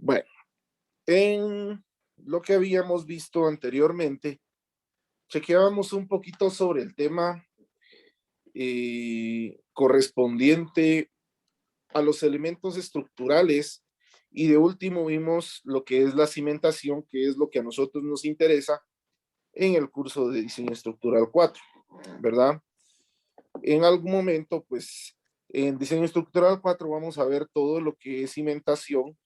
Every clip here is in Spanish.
Bueno, en lo que habíamos visto anteriormente, chequeábamos un poquito sobre el tema correspondiente a los elementos estructurales y de último vimos lo que es la cimentación, que es lo que a nosotros nos interesa en el curso de diseño estructural 4, ¿verdad? En algún momento, pues, en diseño estructural 4 vamos a ver todo lo que es cimentación,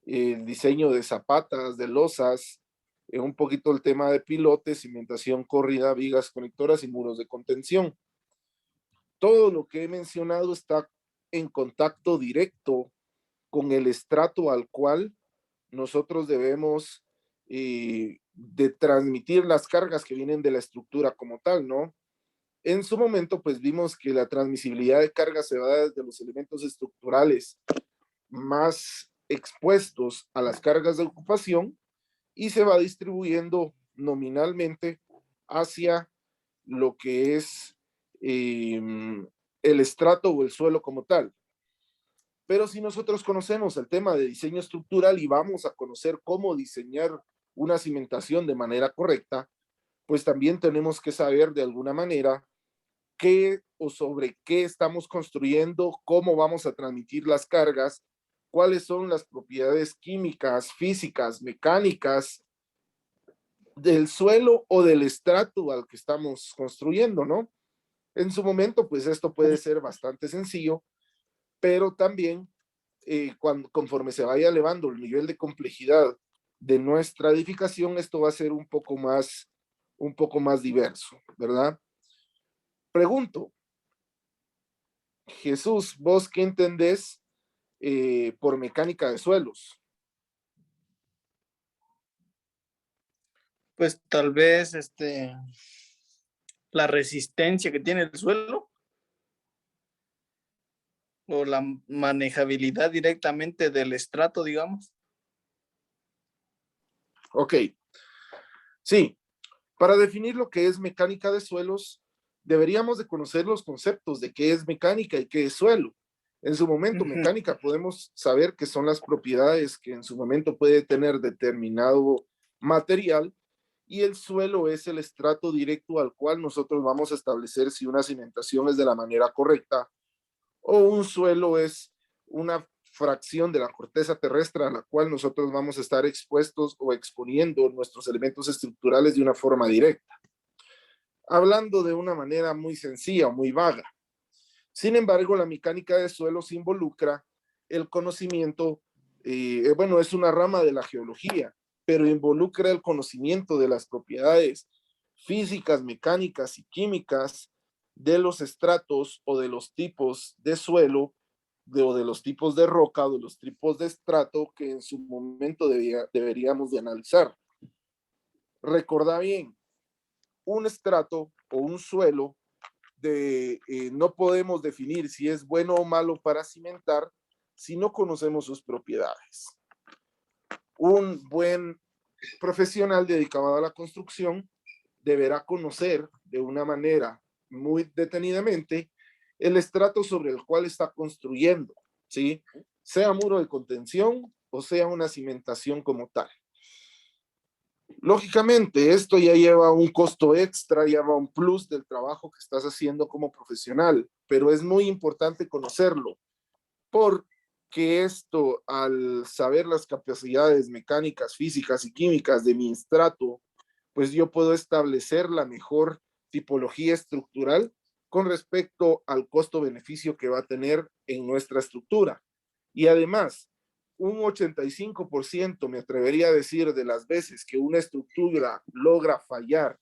el diseño de zapatas, de losas, un poquito el tema de pilotes, cimentación corrida, vigas conectoras y muros de contención. Todo lo que he mencionado está en contacto directo con el estrato al cual nosotros debemos de transmitir las cargas que vienen de la estructura como tal, ¿no? En su momento, pues vimos que la transmisibilidad de carga se va desde los elementos estructurales más expuestos a las cargas de ocupación y se va distribuyendo nominalmente hacia lo que es el estrato o el suelo como tal. Pero si nosotros conocemos el tema de diseño estructural y vamos a conocer cómo diseñar una cimentación de manera correcta, pues también tenemos que saber de alguna manera qué o sobre qué estamos construyendo, cómo vamos a transmitir las cargas, cuáles son las propiedades químicas, físicas, mecánicas del suelo o del estrato al que estamos construyendo, ¿no? En su momento, pues esto puede ser bastante sencillo, pero también conforme se vaya elevando el nivel de complejidad de nuestra edificación, esto va a ser un poco más diverso, ¿verdad? Pregunto, Jesús, ¿vos qué entendés por mecánica de suelos? Pues tal vez la resistencia que tiene el suelo o la manejabilidad directamente del estrato, digamos. Ok, sí, para definir lo que es mecánica de suelos, deberíamos de conocer los conceptos de qué es mecánica y qué es suelo. En su momento, Ujú. mecánica, podemos saber que son las propiedades que en su momento puede tener determinado material y el suelo es el estrato directo al cual nosotros vamos a establecer si una cimentación es de la manera correcta o un suelo es una fracción de la corteza terrestre a la cual nosotros vamos a estar expuestos o exponiendo nuestros elementos estructurales de una forma directa, hablando de una manera muy sencilla o muy vaga. Sin embargo, la mecánica de suelos involucra el conocimiento, bueno, es una rama de la geología, pero involucra el conocimiento de las propiedades físicas, mecánicas y químicas de los estratos o de los tipos de suelo o de los tipos de roca o de los tipos de estrato que en su momento deberíamos de analizar. Recordá bien, un estrato o un suelo no podemos definir si es bueno o malo para cimentar si no conocemos sus propiedades. Un buen profesional dedicado a la construcción deberá conocer de una manera muy detenidamente el estrato sobre el cual está construyendo, ¿sí? Sea muro de contención o sea una cimentación como tal. Lógicamente, esto ya lleva un costo extra, lleva un plus del trabajo que estás haciendo como profesional, pero es muy importante conocerlo, porque esto, al saber las capacidades mecánicas, físicas y químicas de mi estrato, pues yo puedo establecer la mejor tipología estructural con respecto al costo-beneficio que va a tener en nuestra estructura. Y además, un 85% me atrevería a decir de las veces que una estructura logra fallar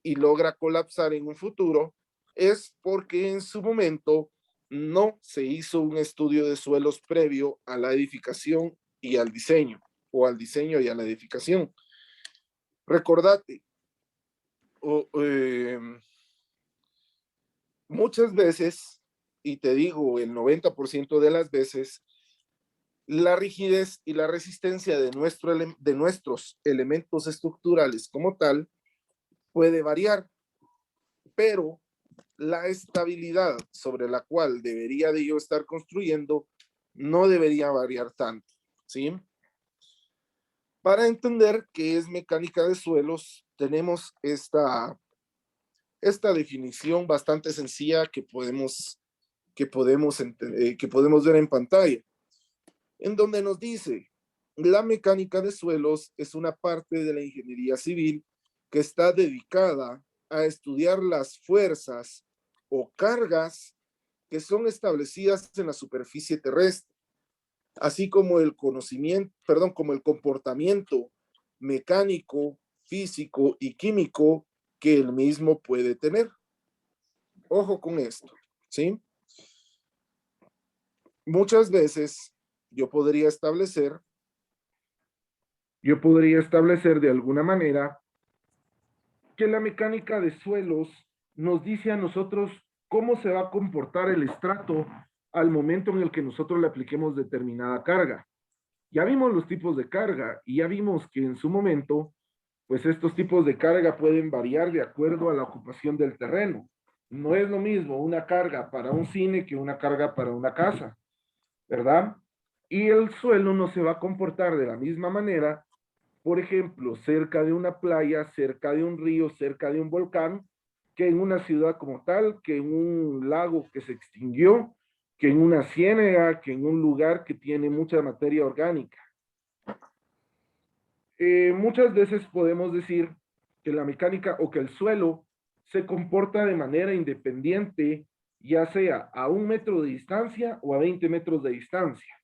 y logra colapsar en un futuro es porque en su momento no se hizo un estudio de suelos previo a la edificación y al diseño, o al diseño y a la edificación. Recordate, o, muchas veces, y te digo el 90% de las veces, la rigidez y la resistencia de nuestros elementos estructurales como tal puede variar, pero la estabilidad sobre la cual debería de yo estar construyendo no debería variar tanto, ¿sí? Para entender qué es mecánica de suelos, tenemos esta definición bastante sencilla que podemos ver en pantalla, en donde nos dice, la mecánica de suelos es una parte de la ingeniería civil que está dedicada a estudiar las fuerzas o cargas que son establecidas en la superficie terrestre, así como el conocimiento, perdón, como el comportamiento mecánico, físico y químico que el mismo puede tener. Ojo con esto, ¿sí? Muchas veces yo podría establecer de alguna manera que la mecánica de suelos nos dice a nosotros cómo se va a comportar el estrato al momento en el que nosotros le apliquemos determinada carga. Ya vimos los tipos de carga y ya vimos que en su momento, pues estos tipos de carga pueden variar de acuerdo a la ocupación del terreno. No es lo mismo una carga para un cine que una carga para una casa, ¿verdad? Y el suelo no se va a comportar de la misma manera, por ejemplo, cerca de una playa, cerca de un río, cerca de un volcán, que en una ciudad como tal, que en un lago que se extinguió, que en una ciénaga, que en un lugar que tiene mucha materia orgánica. Muchas veces podemos decir que la mecánica o que el suelo se comporta de manera independiente, ya sea a 1 metro de distancia o a 20 metros de distancia.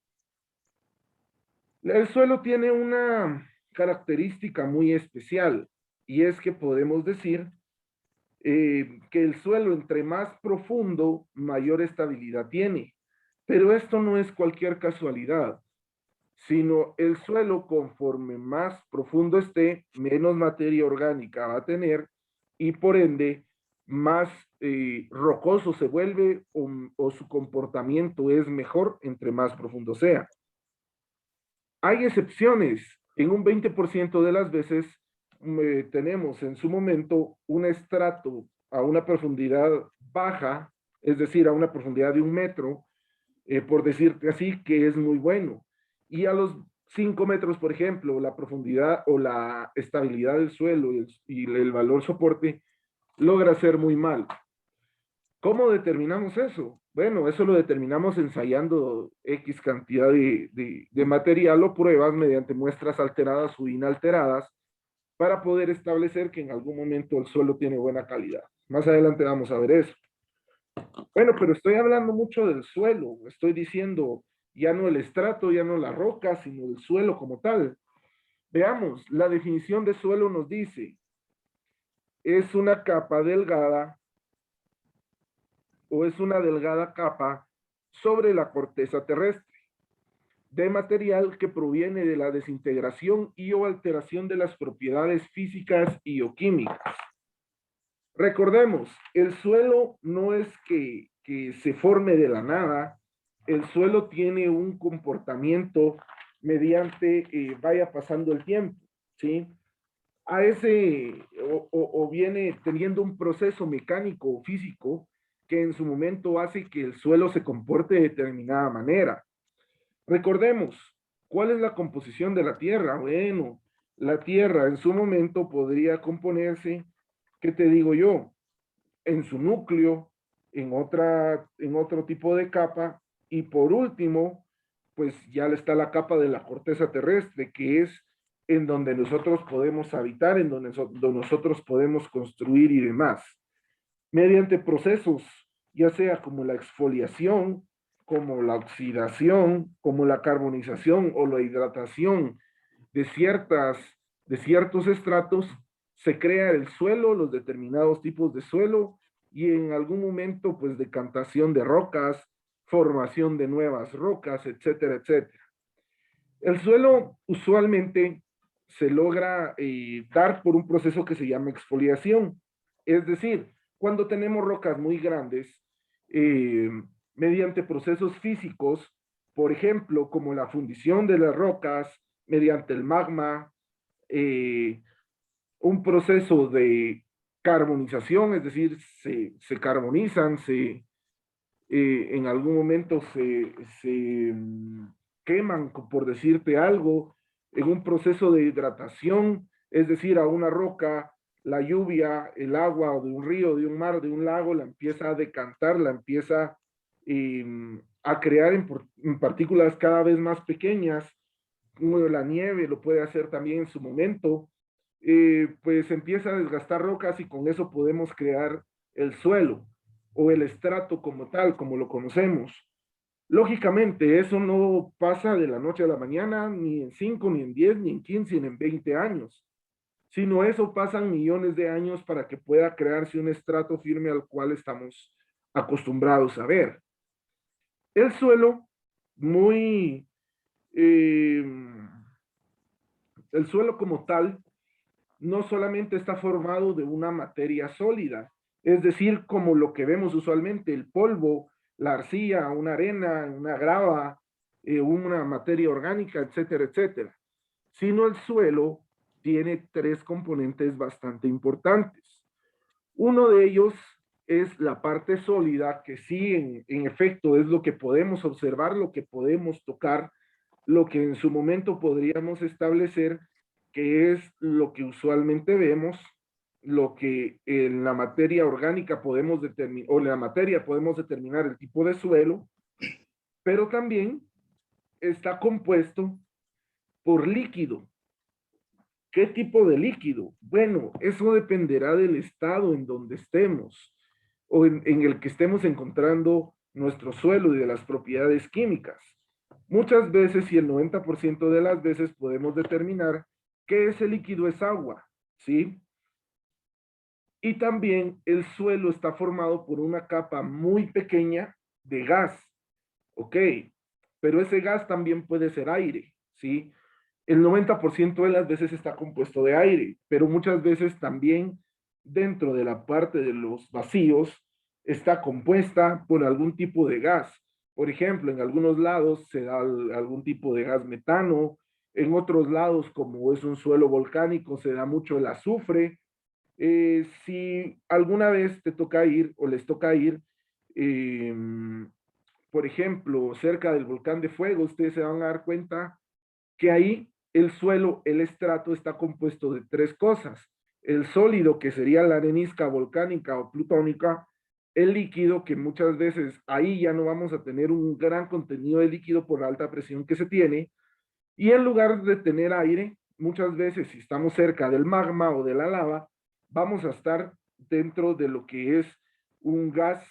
El suelo tiene una característica muy especial y es que podemos decir que el suelo entre más profundo, mayor estabilidad tiene. Pero esto no es cualquier casualidad, sino el suelo conforme más profundo esté, menos materia orgánica va a tener y por ende más rocoso se vuelve o su comportamiento es mejor entre más profundo sea. Hay excepciones. En un 20% de las veces tenemos en su momento un estrato a una profundidad baja, es decir, a una profundidad de 1 metro, por decirte así, que es muy bueno. Y a los 5 metros, por ejemplo, la profundidad o la estabilidad del suelo y el valor soporte logra ser muy mal. ¿Cómo determinamos eso? Bueno, eso lo determinamos ensayando X cantidad de material o pruebas mediante muestras alteradas o inalteradas para poder establecer que en algún momento el suelo tiene buena calidad. Más adelante vamos a ver eso. Bueno, pero estoy hablando mucho del suelo, estoy diciendo ya no el estrato, ya no la roca, sino el suelo como tal. Veamos, la definición de suelo nos dice, es una capa delgada o es una delgada capa sobre la corteza terrestre de material que proviene de la desintegración y o alteración de las propiedades físicas y o químicas. Recordemos, el suelo no es que se forme de la nada, el suelo tiene un comportamiento mediante vaya pasando el tiempo, ¿sí? A ese, o viene teniendo un proceso mecánico o físico que en su momento hace que el suelo se comporte de determinada manera. Recordemos, ¿cuál es la composición de la Tierra? Bueno, la Tierra en su momento podría componerse, ¿qué te digo yo? En su núcleo, en otro tipo de capa, y por último, pues ya está la capa de la corteza terrestre, que es en donde nosotros podemos habitar, en donde nosotros podemos construir y demás, mediante procesos, ya sea como la exfoliación, como la oxidación, como la carbonización o la hidratación de de ciertos estratos, se crea el suelo, los determinados tipos de suelo y en algún momento pues decantación de rocas, formación de nuevas rocas, etcétera, etcétera. El suelo usualmente se logra dar por un proceso que se llama exfoliación, es decir, cuando tenemos rocas muy grandes, eh, mediante procesos físicos, por ejemplo, como la fundición de las rocas, mediante el magma, eh, un proceso de carbonización, es decir, se carbonizan, en algún momento se queman, por decirte algo, en un proceso de hidratación, es decir, a una roca, la lluvia, el agua de un río, de un mar, de un lago, la empieza a decantar, la empieza a crear en partículas cada vez más pequeñas, como la nieve lo puede hacer también en su momento, pues empieza a desgastar rocas y con eso podemos crear el suelo o el estrato como tal, como lo conocemos. Lógicamente, eso no pasa de la noche a la mañana, ni en 5, ni en 10, ni en 15, ni en 20 años, sino eso pasan millones de años para que pueda crearse un estrato firme al cual estamos acostumbrados a ver. El suelo, muy, eh, el suelo como tal, no solamente está formado de una materia sólida, es decir, como lo que vemos usualmente, el polvo, la arcilla, una arena, una grava, una materia orgánica, etcétera, etcétera, sino el suelo tiene tres componentes bastante importantes. Uno de ellos es la parte sólida, que sí, en efecto, es lo que podemos observar, lo que podemos tocar, lo que en su momento podríamos establecer que es lo que usualmente vemos, lo que en la materia orgánica podemos determinar, o en la materia podemos determinar el tipo de suelo, pero también está compuesto por líquido. ¿Qué tipo de líquido? Bueno, eso dependerá del estado en donde estemos o en el que estemos encontrando nuestro suelo y de las propiedades químicas. Muchas veces y el 90% de las veces podemos determinar que ese líquido es agua, ¿sí? Y también el suelo está formado por una capa muy pequeña de gas, ¿ok? Pero ese gas también puede ser aire, ¿sí? El 90% de las veces está compuesto de aire, pero muchas veces también dentro de la parte de los vacíos está compuesta por algún tipo de gas. Por ejemplo, en algunos lados se da algún tipo de gas metano, en otros lados, como es un suelo volcánico, se da mucho el azufre. Si alguna vez te toca ir o les toca ir, eh, por ejemplo, cerca del volcán de fuego, ustedes se van a dar cuenta que ahí el suelo, el estrato está compuesto de tres cosas. El sólido, que sería la arenisca volcánica o plutónica, el líquido, que muchas veces ahí ya no vamos a tener un gran contenido de líquido por la alta presión que se tiene, y en lugar de tener aire, muchas veces si estamos cerca del magma o de la lava, vamos a estar dentro de lo que es un gas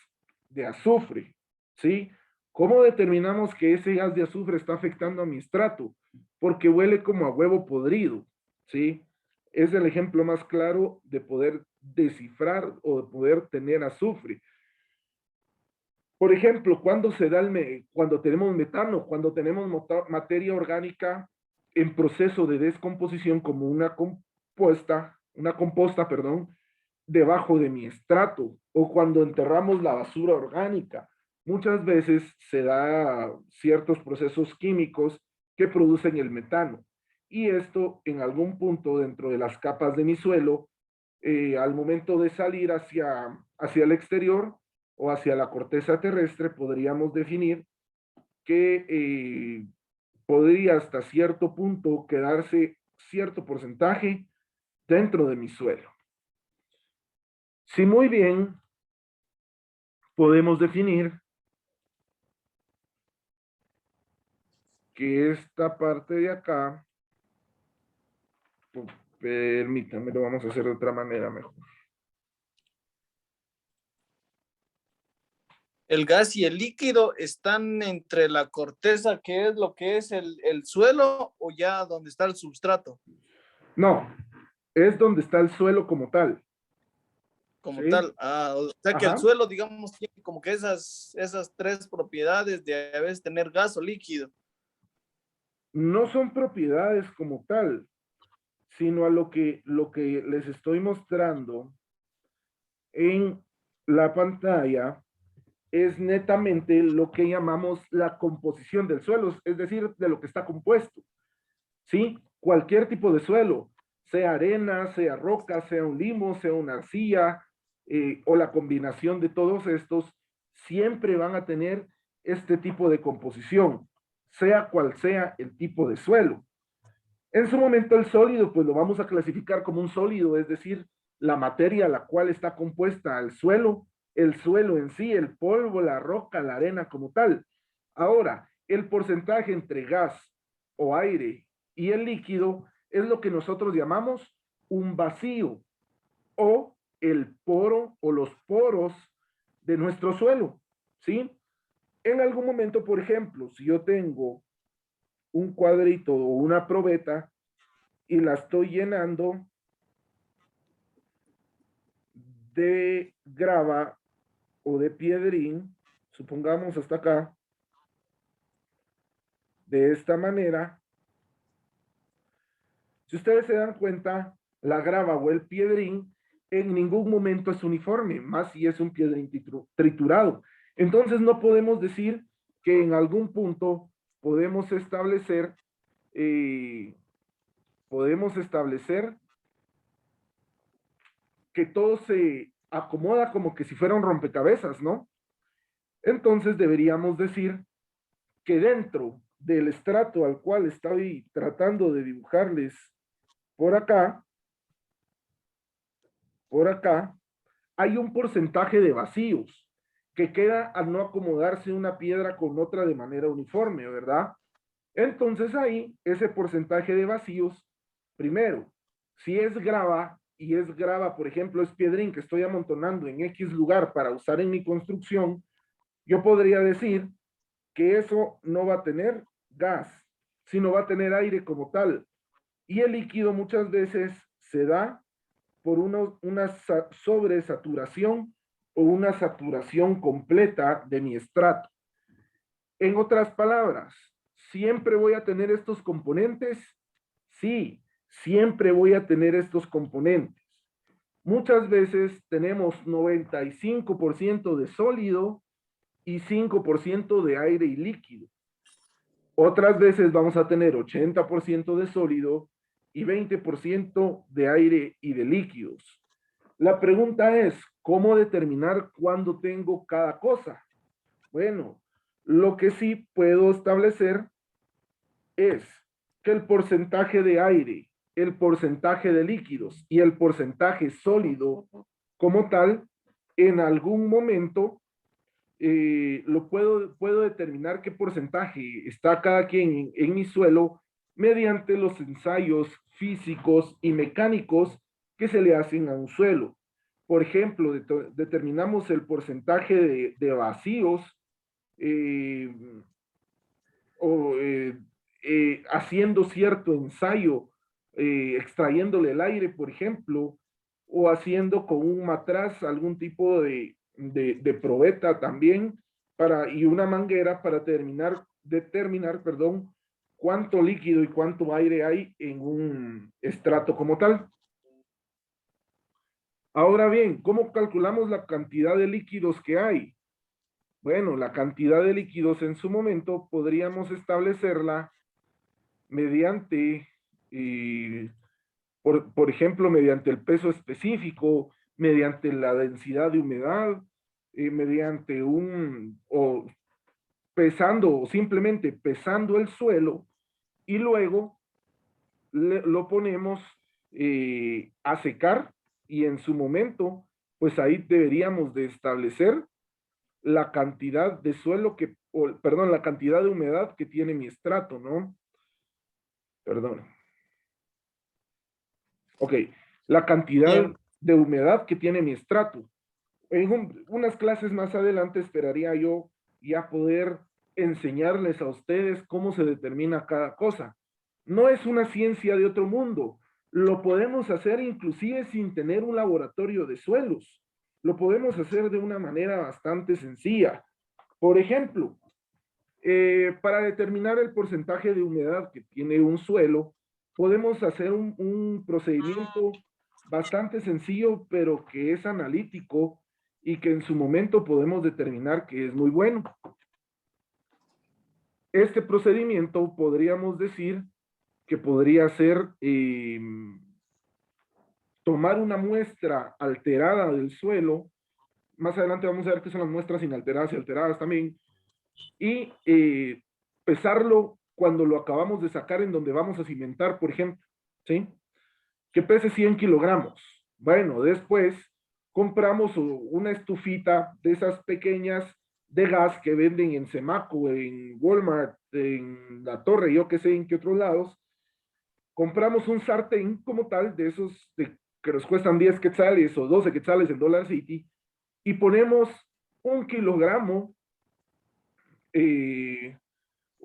de azufre, ¿sí? ¿Cómo determinamos que ese gas de azufre está afectando a mi estrato? Porque huele como a huevo podrido, ¿sí? Es el ejemplo más claro de poder descifrar o de poder tener azufre. Por ejemplo, cuando se da cuando tenemos metano, cuando tenemos materia orgánica en proceso de descomposición como una composta, perdón, debajo de mi estrato, o cuando enterramos la basura orgánica. Muchas veces se da ciertos procesos químicos que producen el metano. Y esto en algún punto dentro de las capas de mi suelo, al momento de salir hacia el exterior o hacia la corteza terrestre, podríamos definir que podría hasta cierto punto quedarse cierto porcentaje dentro de mi suelo. Si muy bien podemos definir que esta parte de acá, permítanme, lo vamos a hacer de otra manera mejor. El gas y el líquido están entre la corteza, que es lo que es el suelo, o ya donde está el substrato, No, es donde está el suelo como tal. como ¿Sí? tal. Ah, o sea que el Ajá. suelo, digamos, tiene como que esas tres propiedades de a veces tener gas o líquido. No son propiedades como tal, sino a lo que les estoy mostrando en la pantalla es netamente lo que llamamos la composición del suelo, es decir, de lo que está compuesto. ¿Sí? Cualquier tipo de suelo, sea arena, sea roca, sea un limo, sea una arcilla, o la combinación de todos estos, siempre van a tener este tipo de composición, sea cual sea el tipo de suelo. En su momento el sólido, pues lo vamos a clasificar como un sólido, es decir, la materia a la cual está compuesta el suelo en sí, el polvo, la roca, la arena como tal. Ahora, el porcentaje entre gas o aire y el líquido es lo que nosotros llamamos un vacío o el poro o los poros de nuestro suelo, ¿sí? En algún momento, por ejemplo, si yo tengo un cuadrito o una probeta y la estoy llenando de grava o de piedrín, supongamos hasta acá, de esta manera, si ustedes se dan cuenta, la grava o el piedrín en ningún momento es uniforme, más si es un piedrín triturado. Entonces no podemos decir que en algún punto podemos establecer, eh, podemos establecer que todo se acomoda como que si fuera un rompecabezas, ¿no? Entonces deberíamos decir que dentro del estrato al cual estoy tratando de dibujarles por acá, por acá, hay un porcentaje de vacíos que queda al no acomodarse una piedra con otra de manera uniforme, ¿verdad? Entonces ahí, ese porcentaje de vacíos, primero, si es grava y es grava, por ejemplo, es piedrín que estoy amontonando en X lugar para usar en mi construcción, yo podría decir que eso no va a tener gas, sino va a tener aire como tal. Y el líquido muchas veces se da por una sobresaturación o una saturación completa de mi estrato. En otras palabras, ¿siempre voy a tener estos componentes? Sí, siempre voy a tener estos componentes. Muchas veces tenemos 95% de sólido y 5% de aire y líquido. Otras veces vamos a tener 80% de sólido y 20% de aire y de líquidos. La pregunta es, ¿cómo determinar cuándo tengo cada cosa? Bueno, lo que sí puedo establecer es que el porcentaje de aire, el porcentaje de líquidos y el porcentaje sólido como tal, en algún momento puedo determinar qué porcentaje está cada quien en mi suelo mediante los ensayos físicos y mecánicos que se le hacen a un suelo. Por ejemplo, determinamos el porcentaje de vacíos eh, o haciendo cierto ensayo, extrayéndole el aire, por ejemplo, o haciendo con un matraz algún tipo de probeta también y una manguera para determinar, perdón, cuánto líquido y cuánto aire hay en un estrato como tal. Ahora bien, ¿cómo calculamos la cantidad de líquidos que hay? Bueno, la cantidad de líquidos en su momento podríamos establecerla mediante, eh, por ejemplo, mediante el peso específico, mediante la densidad de humedad, mediante o pesando, o simplemente pesando el suelo, y luego lo ponemos a secar, y en su momento, pues ahí deberíamos de establecer la cantidad de suelo perdón, la cantidad de humedad que tiene mi estrato, ¿no? Perdón. Ok, la cantidad Bien, de humedad que tiene mi estrato. En unas clases más adelante esperaría yo ya poder enseñarles a ustedes cómo se determina cada cosa. No es una ciencia de otro mundo. Lo podemos hacer inclusive sin tener un laboratorio de suelos. Lo podemos hacer de una manera bastante sencilla. Por ejemplo, para determinar el porcentaje de humedad que tiene un suelo, podemos hacer un procedimiento bastante sencillo, pero que es analítico y que en su momento podemos determinar que es muy bueno. Este procedimiento podríamos decir que podría ser tomar una muestra alterada del suelo. Más adelante vamos a ver qué son las muestras inalteradas y alteradas también, y pesarlo cuando lo acabamos de sacar en donde vamos a cimentar, por ejemplo, ¿sí? Que pese 100 kilogramos. Bueno, después compramos una estufita de esas pequeñas de gas que venden en Semaco, en Walmart, en La Torre, yo que sé en qué otros lados. Compramos un sartén como tal, de esos que nos cuestan 10 quetzales o 12 quetzales en Dollar City, y ponemos 1 kilogramo eh,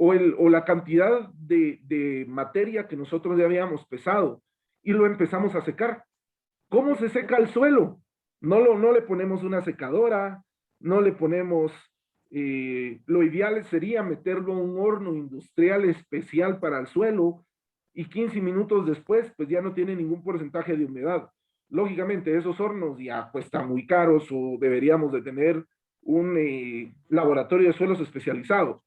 o la cantidad de materia que nosotros ya habíamos pesado y lo empezamos a secar. ¿Cómo se seca el suelo? No le ponemos una secadora, no le ponemos, lo ideal sería meterlo en un horno industrial especial para el suelo y 15 minutos después pues ya no tiene ningún porcentaje de humedad. Lógicamente esos hornos ya cuestan muy caros o deberíamos de tener un laboratorio de suelos especializado.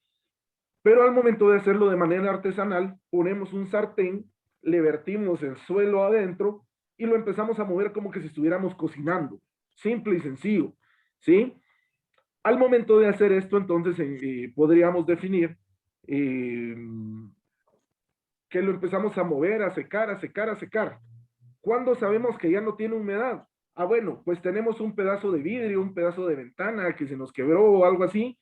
Pero al momento de hacerlo de manera artesanal, ponemos un sartén, le vertimos el suelo adentro y lo empezamos a mover como que si estuviéramos cocinando. Simple y sencillo, ¿sí? Al momento de hacer esto, entonces podríamos definir eh, que lo empezamos a mover, a secar, a secar, a secar. ¿Cuándo sabemos que ya no tiene humedad? Ah, bueno, pues tenemos un pedazo de vidrio, un pedazo de ventana que se nos quebró o algo así,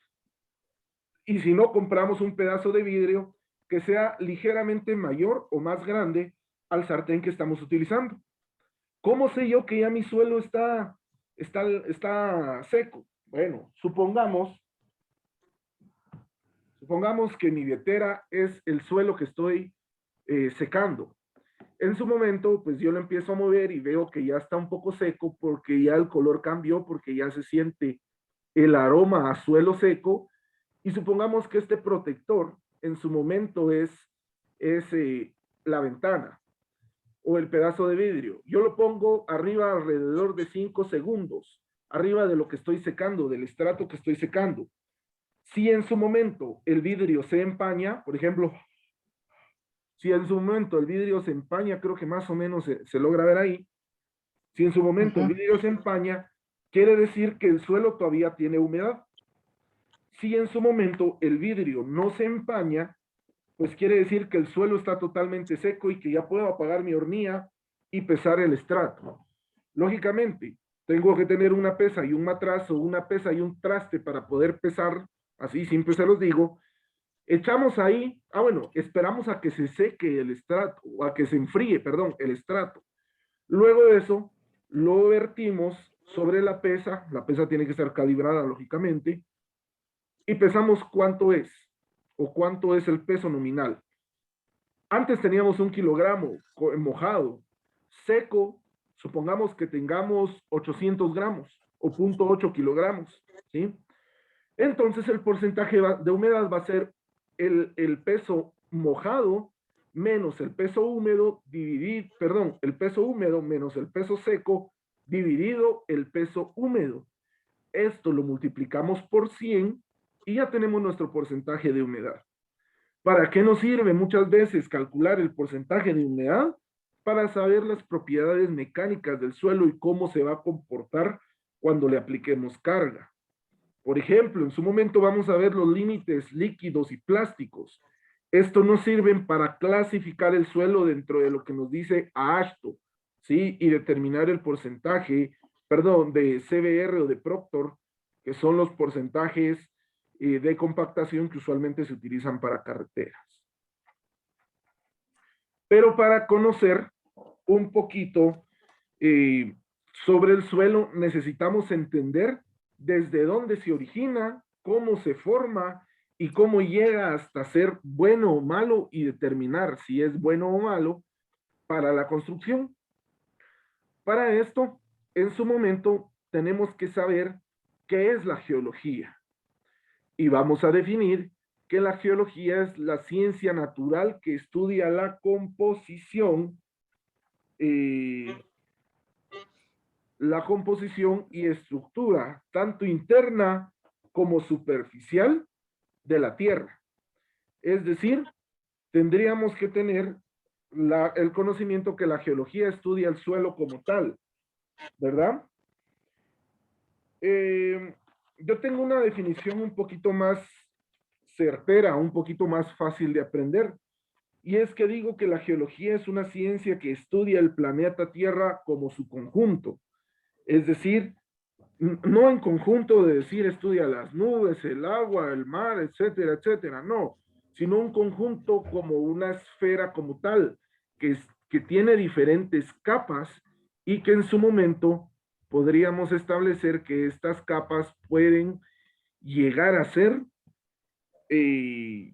y si no, compramos un pedazo de vidrio que sea ligeramente mayor o más grande al sartén que estamos utilizando. ¿Cómo sé yo que ya mi suelo está seco? Bueno, supongamos que mi vietera es el suelo que estoy secando. En su momento, pues yo lo empiezo a mover y veo que ya está un poco seco porque ya el color cambió, porque ya se siente el aroma a suelo seco. Y supongamos que este protector en su momento es la ventana o el pedazo de vidrio. Yo lo pongo arriba alrededor de 5 segundos, arriba de lo que estoy secando, del estrato que estoy secando. Si en su momento el vidrio se empaña, por ejemplo, si en su momento el vidrio se empaña, creo que más o menos se logra ver ahí, si en su momento el vidrio se empaña, quiere decir que el suelo todavía tiene humedad. Si en su momento el vidrio no se empaña, pues quiere decir que el suelo está totalmente seco y que ya puedo apagar mi hornilla y pesar el estrato. Lógicamente, tengo que tener una pesa y un matrazo, una pesa y un traste para poder pesar, así siempre se los digo. Echamos ahí, bueno, esperamos a que se seque el estrato, o a que se enfríe, perdón, el estrato. Luego de eso, lo vertimos sobre la pesa tiene que estar calibrada, lógicamente, y pesamos cuánto es o cuánto es el peso nominal. Antes teníamos 1 kilogramo mojado, seco, supongamos que tengamos 800 gramos o 0.8 kilogramos, ¿sí? Entonces el porcentaje de humedad va a ser el peso mojado menos el peso húmedo, el peso húmedo menos el peso seco, dividido el peso húmedo. Esto lo multiplicamos por 100 y ya tenemos nuestro porcentaje de humedad. ¿Para qué nos sirve muchas veces calcular el porcentaje de humedad? Para saber las propiedades mecánicas del suelo y cómo se va a comportar cuando le apliquemos carga. Por ejemplo, en su momento vamos a ver los límites líquidos y plásticos. Esto nos sirve para clasificar el suelo dentro de lo que nos dice AASHTO, ¿sí? Y determinar el porcentaje, perdón, de CBR o de Proctor, que son los porcentajes de compactación que usualmente se utilizan para carreteras. Pero para conocer un poquito sobre el suelo, necesitamos entender desde dónde se origina, cómo se forma y cómo llega hasta ser bueno o malo y determinar si es bueno o malo para la construcción. Para esto, en su momento, tenemos que saber qué es la geología. Y vamos a definir que la geología es la ciencia natural que estudia la composición y estructura, tanto interna como superficial, de la Tierra. Es decir, tendríamos que tener el conocimiento que la geología estudia el suelo como tal, ¿verdad? Yo tengo una definición un poquito más certera, un poquito más fácil de aprender. Y es que digo que la geología es una ciencia que estudia el planeta Tierra como su conjunto. Es decir, no en conjunto de decir estudia las nubes, el agua, el mar, etcétera, etcétera, no, sino un conjunto como una esfera como tal, que tiene diferentes capas y que en su momento podríamos establecer que estas capas pueden llegar a ser, eh,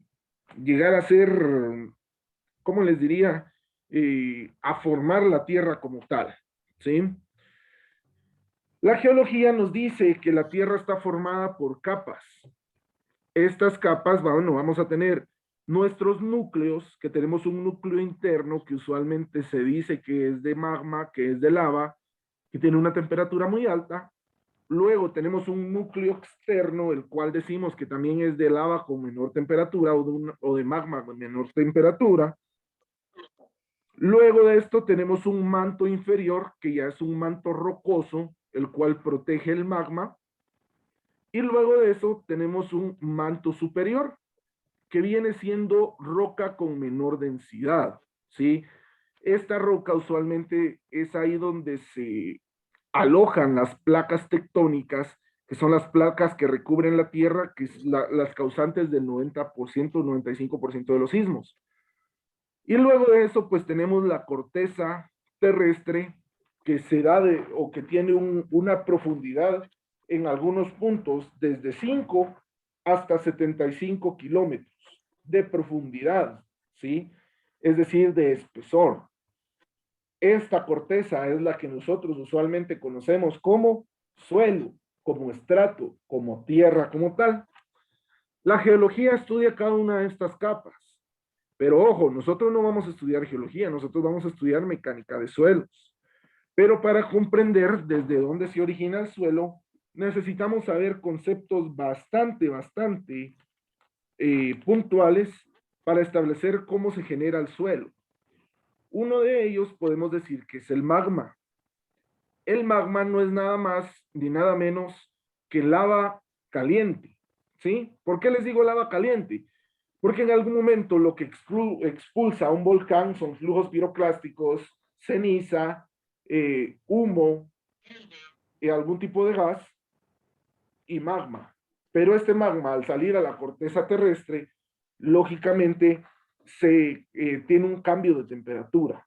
llegar a ser, ¿cómo les diría? A formar la Tierra como tal, ¿sí? La geología nos dice que la Tierra está formada por capas. Estas capas, bueno, vamos a tener nuestros núcleos, que tenemos un núcleo interno que usualmente se dice que es de magma, que es de lava, que tiene una temperatura muy alta. Luego tenemos un núcleo externo, el cual decimos que también es de lava con menor temperatura o de magma con menor temperatura. Luego de esto tenemos un manto inferior, que ya es un manto rocoso, el cual protege el magma. Y luego de eso tenemos un manto superior, que viene siendo roca con menor densidad, ¿sí? Esta roca usualmente es ahí donde se alojan las placas tectónicas, que son las placas que recubren la Tierra, que es las causantes del 90%, 95% de los sismos. Y luego de eso, pues tenemos la corteza terrestre que se da o que tiene una profundidad en algunos puntos desde 5 hasta 75 kilómetros de profundidad, ¿sí? Es decir, de espesor. Esta corteza es la que nosotros usualmente conocemos como suelo, como estrato, como tierra, como tal. La geología estudia cada una de estas capas. Pero ojo, nosotros no vamos a estudiar geología, nosotros vamos a estudiar mecánica de suelos. Pero para comprender desde dónde se origina el suelo, necesitamos saber conceptos bastante puntuales para establecer cómo se genera el suelo. Uno de ellos podemos decir que es el magma. El magma no es nada más ni nada menos que lava caliente, ¿sí? ¿Por qué les digo lava caliente? Porque en algún momento lo que expulsa un volcán son flujos piroclásticos, ceniza, humo, algún tipo de gas y magma. Pero este magma, al salir a la corteza terrestre, lógicamente tiene un cambio de temperatura.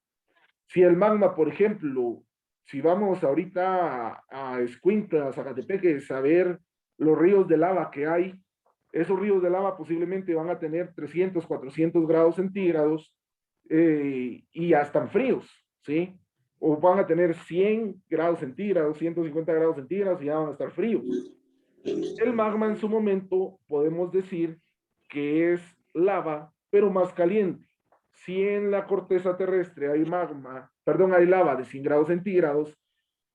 Si el magma, por ejemplo, si vamos ahorita a Escuintla, a Zacatepeques, a ver los ríos de lava que hay, esos ríos de lava posiblemente van a tener 300, 400 grados centígrados y ya están fríos, ¿sí? O van a tener 100 grados centígrados, 150 grados centígrados y ya van a estar fríos. El magma en su momento podemos decir que es lava, pero más caliente. Si en la corteza terrestre hay magma, perdón, hay lava de 100 grados centígrados,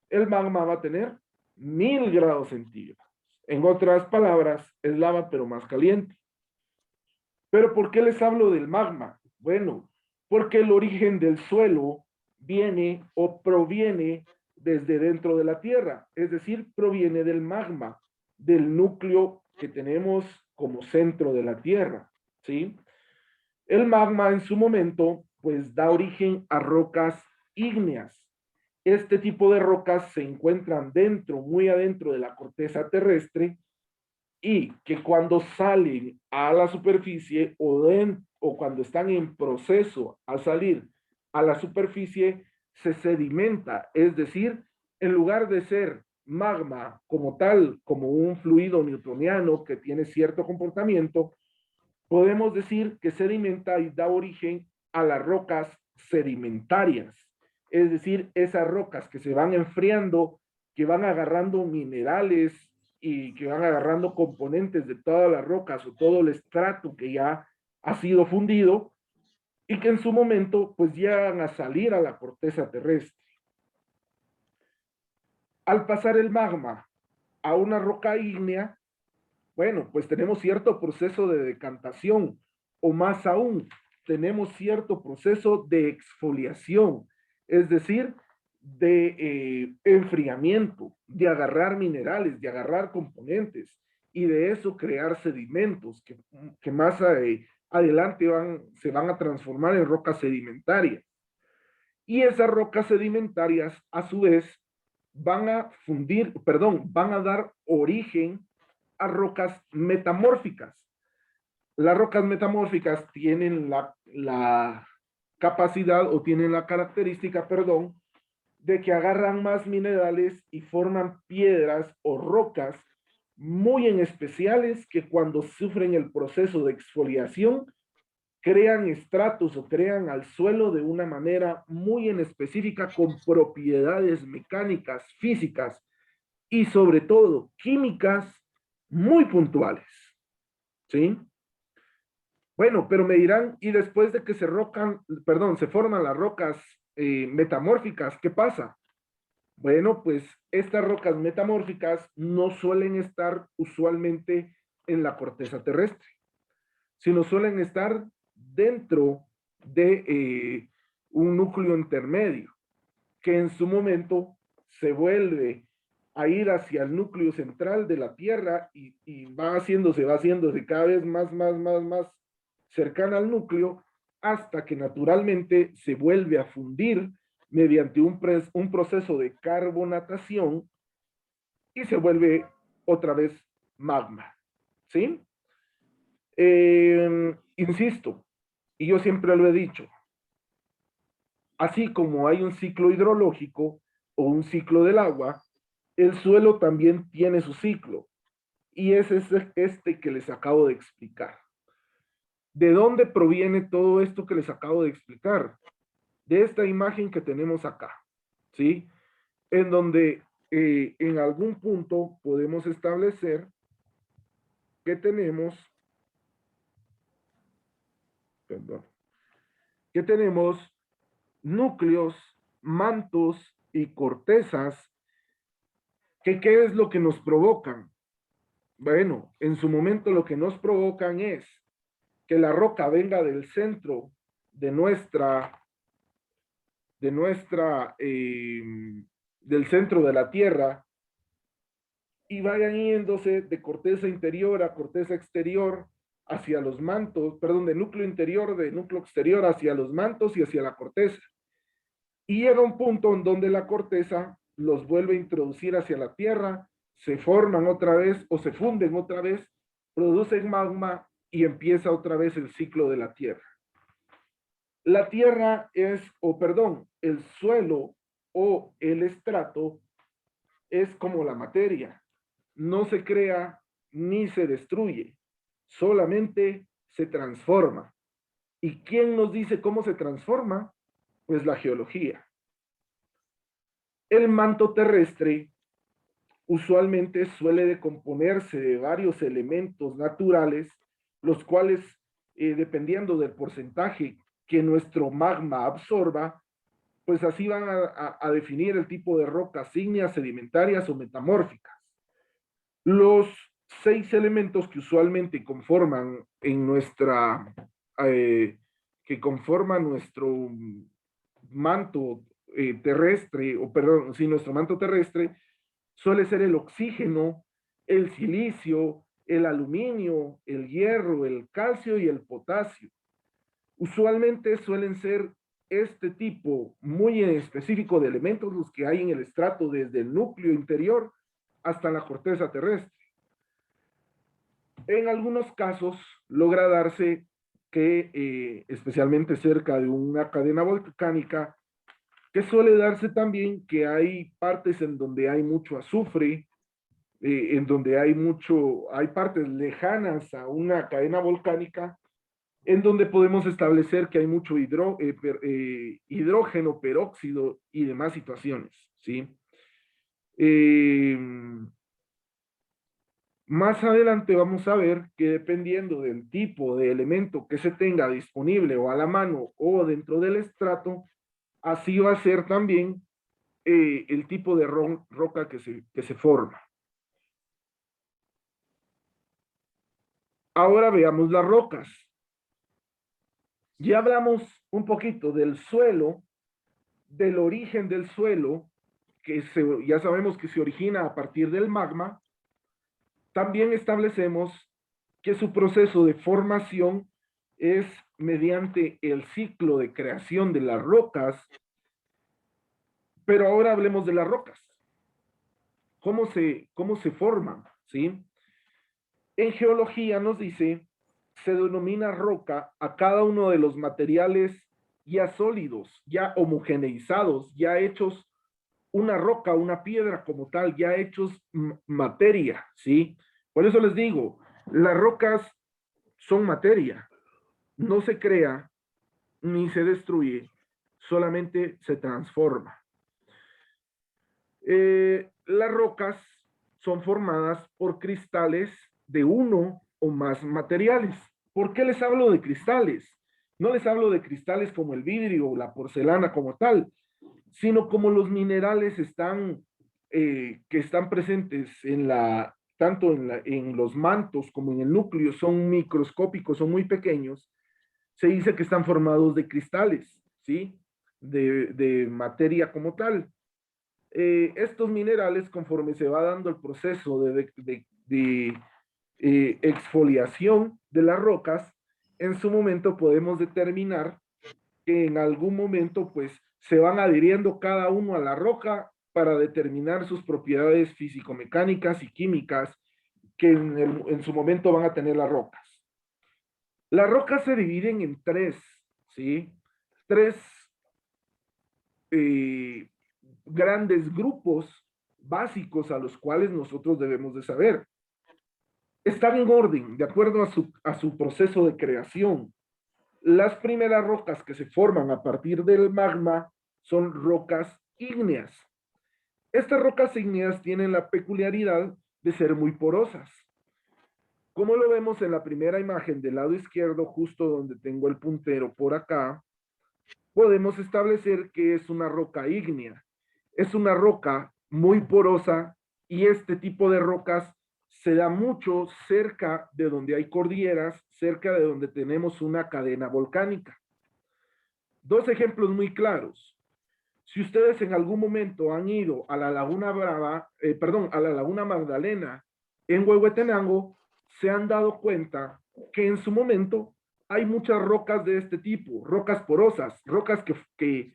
el magma va a tener 1000 grados centígrados. En otras palabras, es lava, pero más caliente. ¿Pero por qué les hablo del magma? Bueno, porque el origen del suelo viene o proviene desde dentro de la Tierra, es decir, proviene del magma, del núcleo que tenemos como centro de la Tierra, ¿sí? El magma en su momento, pues da origen a rocas ígneas. Este tipo de rocas se encuentran dentro, muy adentro de la corteza terrestre y que cuando salen a la superficie o cuando están en proceso a salir a la superficie, se sedimenta, es decir, en lugar de ser magma como tal, como un fluido newtoniano que tiene cierto comportamiento, podemos decir que sedimenta y da origen a las rocas sedimentarias, es decir, esas rocas que se van enfriando, que van agarrando minerales y que van agarrando componentes de todas las rocas o todo el estrato que ya ha sido fundido y que en su momento pues llegan a salir a la corteza terrestre. Al pasar el magma a una roca ígnea, bueno, pues tenemos cierto proceso de decantación o más aún, tenemos cierto proceso de exfoliación, es decir, de enfriamiento, de agarrar minerales, de agarrar componentes y de eso crear sedimentos que más adelante se van a transformar en rocas sedimentarias. Y esas rocas sedimentarias, a su vez, van a van a dar origen a rocas metamórficas. Las rocas metamórficas tienen la capacidad o tienen la característica, perdón, de que agarran más minerales y forman piedras o rocas muy en especiales que cuando sufren el proceso de exfoliación crean estratos o crean al suelo de una manera muy en específica con propiedades mecánicas, físicas y sobre todo químicas muy puntuales. ¿Sí? Bueno, pero me dirán, y después de que se forman las rocas metamórficas, ¿qué pasa? Bueno, pues estas rocas metamórficas no suelen estar usualmente en la corteza terrestre, sino suelen estar dentro de un núcleo intermedio, que en su momento se vuelve a ir hacia el núcleo central de la Tierra y va haciéndose cada vez más cercana al núcleo hasta que naturalmente se vuelve a fundir mediante un proceso de carbonatación y se vuelve otra vez magma. ¿Sí? Insisto, y yo siempre lo he dicho, así como hay un ciclo hidrológico o un ciclo del agua, el suelo también tiene su ciclo, y ese es este que les acabo de explicar. ¿De dónde proviene todo esto que les acabo de explicar? De esta imagen que tenemos acá, ¿sí? En donde en algún punto podemos establecer que tenemos, perdón, que tenemos núcleos, mantos y cortezas, que ¿qué es lo que nos provocan? Bueno, en su momento lo que nos provocan es que la roca venga del centro de del centro de la Tierra y vayan yéndose de corteza interior a corteza exterior hacia los mantos, perdón, de núcleo interior, de núcleo exterior hacia los mantos y hacia la corteza. Y llega un punto en donde la corteza los vuelve a introducir hacia la Tierra, se forman otra vez o se funden otra vez, producen magma y empieza otra vez el ciclo de la Tierra. La Tierra el suelo o el estrato es como la materia, no se crea ni se destruye, solamente se transforma. ¿Y quién nos dice cómo se transforma? Pues la geología. El manto terrestre usualmente suele decomponerse de varios elementos naturales, los cuales, dependiendo del porcentaje que nuestro magma absorba, pues así van a definir el tipo de rocas ígneas, sedimentarias o metamórficas. Los 6 elementos que usualmente conforman que conforman nuestro manto terrestre, o perdón, sí, nuestro manto terrestre, suele ser el oxígeno, el silicio, el aluminio, el hierro, el calcio y el potasio. Usualmente suelen ser este tipo muy específico de elementos los que hay en el estrato desde el núcleo interior hasta la corteza terrestre. En algunos casos logra darse que, especialmente cerca de una cadena volcánica, que suele darse también que hay partes en donde hay mucho azufre, en donde hay partes lejanas a una cadena volcánica, en donde podemos establecer que hay mucho hidrógeno, peróxido y demás situaciones, ¿sí? Eh, Más adelante vamos a ver que dependiendo del tipo de elemento que se tenga disponible o a la mano o dentro del estrato, así va a ser también el tipo de roca que se forma. Ahora veamos las rocas. Ya hablamos un poquito del suelo, del origen del suelo, ya sabemos que se origina a partir del magma, También establecemos que su proceso de formación es mediante el ciclo de creación de las rocas, pero ahora hablemos de las rocas. ¿Cómo se forman? ¿Sí? En geología nos dice, se denomina roca a cada uno de los materiales ya sólidos, ya homogeneizados, ya hechos una roca, una piedra como tal, ya hechos materia, ¿sí? Por eso les digo, las rocas son materia, no se crea ni se destruye, solamente se transforma. Las rocas son formadas por cristales de uno o más materiales. ¿Por qué les hablo de cristales? No les hablo de cristales como el vidrio o la porcelana como tal, sino como los minerales que están presentes tanto en los mantos como en el núcleo, son microscópicos, son muy pequeños, se dice que están formados de cristales, ¿sí? De materia como tal. Estos minerales, conforme se va dando el proceso de exfoliación de las rocas, en su momento podemos determinar que en algún momento pues se van adhiriendo cada uno a la roca para determinar sus propiedades físico-mecánicas y químicas que en su momento van a tener las rocas. Las rocas se dividen en tres, ¿sí? Tres eh, grandes grupos básicos a los cuales nosotros debemos de saber. Están en orden, de acuerdo a su proceso de creación. Las primeras rocas que se forman a partir del magma son rocas ígneas. Estas rocas ígneas tienen la peculiaridad de ser muy porosas. Como lo vemos en la primera imagen del lado izquierdo, justo donde tengo el puntero por acá, podemos establecer que es una roca ígnea. Es una roca muy porosa y este tipo de rocas se da mucho cerca de donde hay cordilleras, cerca de donde tenemos una cadena volcánica. Dos ejemplos muy claros. Si ustedes en algún momento han ido a la Laguna Brava, a la Laguna Magdalena en Huehuetenango, se han dado cuenta que en su momento hay muchas rocas de este tipo, rocas porosas, rocas que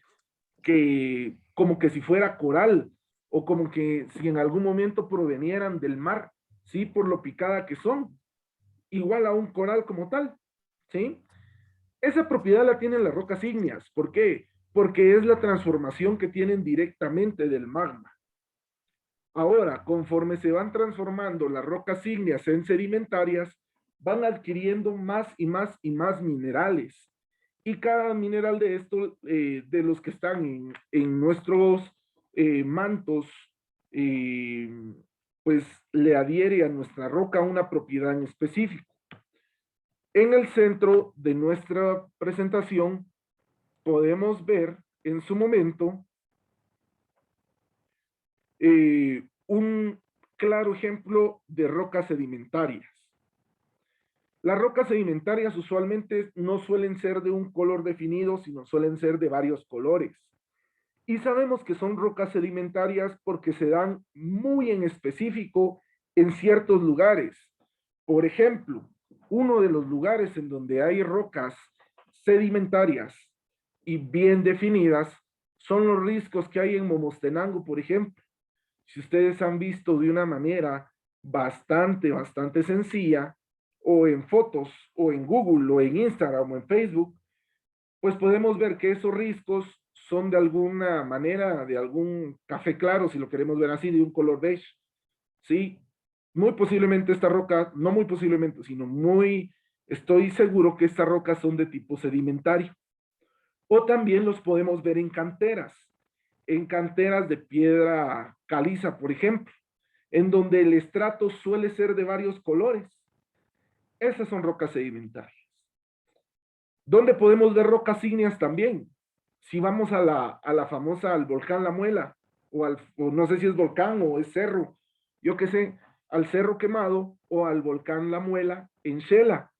como que si fuera coral o como que si en algún momento provenieran del mar, ¿sí? Por lo picada que son, igual a un coral como tal, ¿sí? Esa propiedad la tienen las rocas ígneas. ¿Por qué? Porque es la transformación que tienen directamente del magma. Ahora, conforme se van transformando las rocas ígneas en sedimentarias, van adquiriendo más y más y más minerales. Y cada mineral de estos, de los que están en nuestros mantos, eh, pues le adhiere a nuestra roca una propiedad en específico. En el centro de nuestra presentación podemos ver en su momento un claro ejemplo de rocas sedimentarias. Las rocas sedimentarias usualmente no suelen ser de un color definido, sino suelen ser de varios colores. Y sabemos que son rocas sedimentarias porque se dan muy en específico en ciertos lugares. Por ejemplo, uno de los lugares en donde hay rocas sedimentarias y bien definidas son los riscos que hay en Momostenango, por ejemplo. Si ustedes han visto de una manera bastante sencilla, o en fotos, o en Google, o en Instagram, o en Facebook, pues podemos ver que esos riscos son de alguna manera, de algún café claro, si lo queremos ver así, de un color beige, ¿sí? Muy posiblemente esta roca, no muy posiblemente, sino estoy seguro que estas rocas son de tipo sedimentario. O también los podemos ver en canteras de piedra caliza, por ejemplo, en donde el estrato suele ser de varios colores. Esas son rocas sedimentarias. ¿Dónde podemos ver rocas ígneas también? Si vamos a la famosa, al volcán La Muela, o no sé si es volcán o es cerro, yo qué sé, al Cerro Quemado o al volcán La Muela en Shela.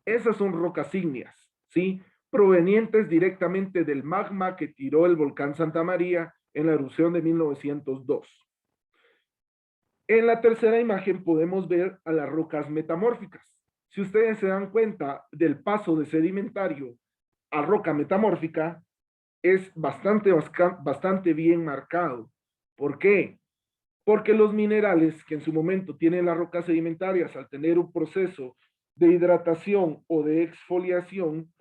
Esas son rocas ígneas, ¿sí? Provenientes directamente del magma que tiró el volcán Santa María en la erupción de 1902. En la tercera imagen podemos ver a las rocas metamórficas. Si ustedes se dan cuenta del paso de sedimentario a roca metamórfica, es bastante bien marcado. ¿Por qué? Porque los minerales que en su momento tienen las rocas sedimentarias al tener un proceso de hidratación o de exfoliación,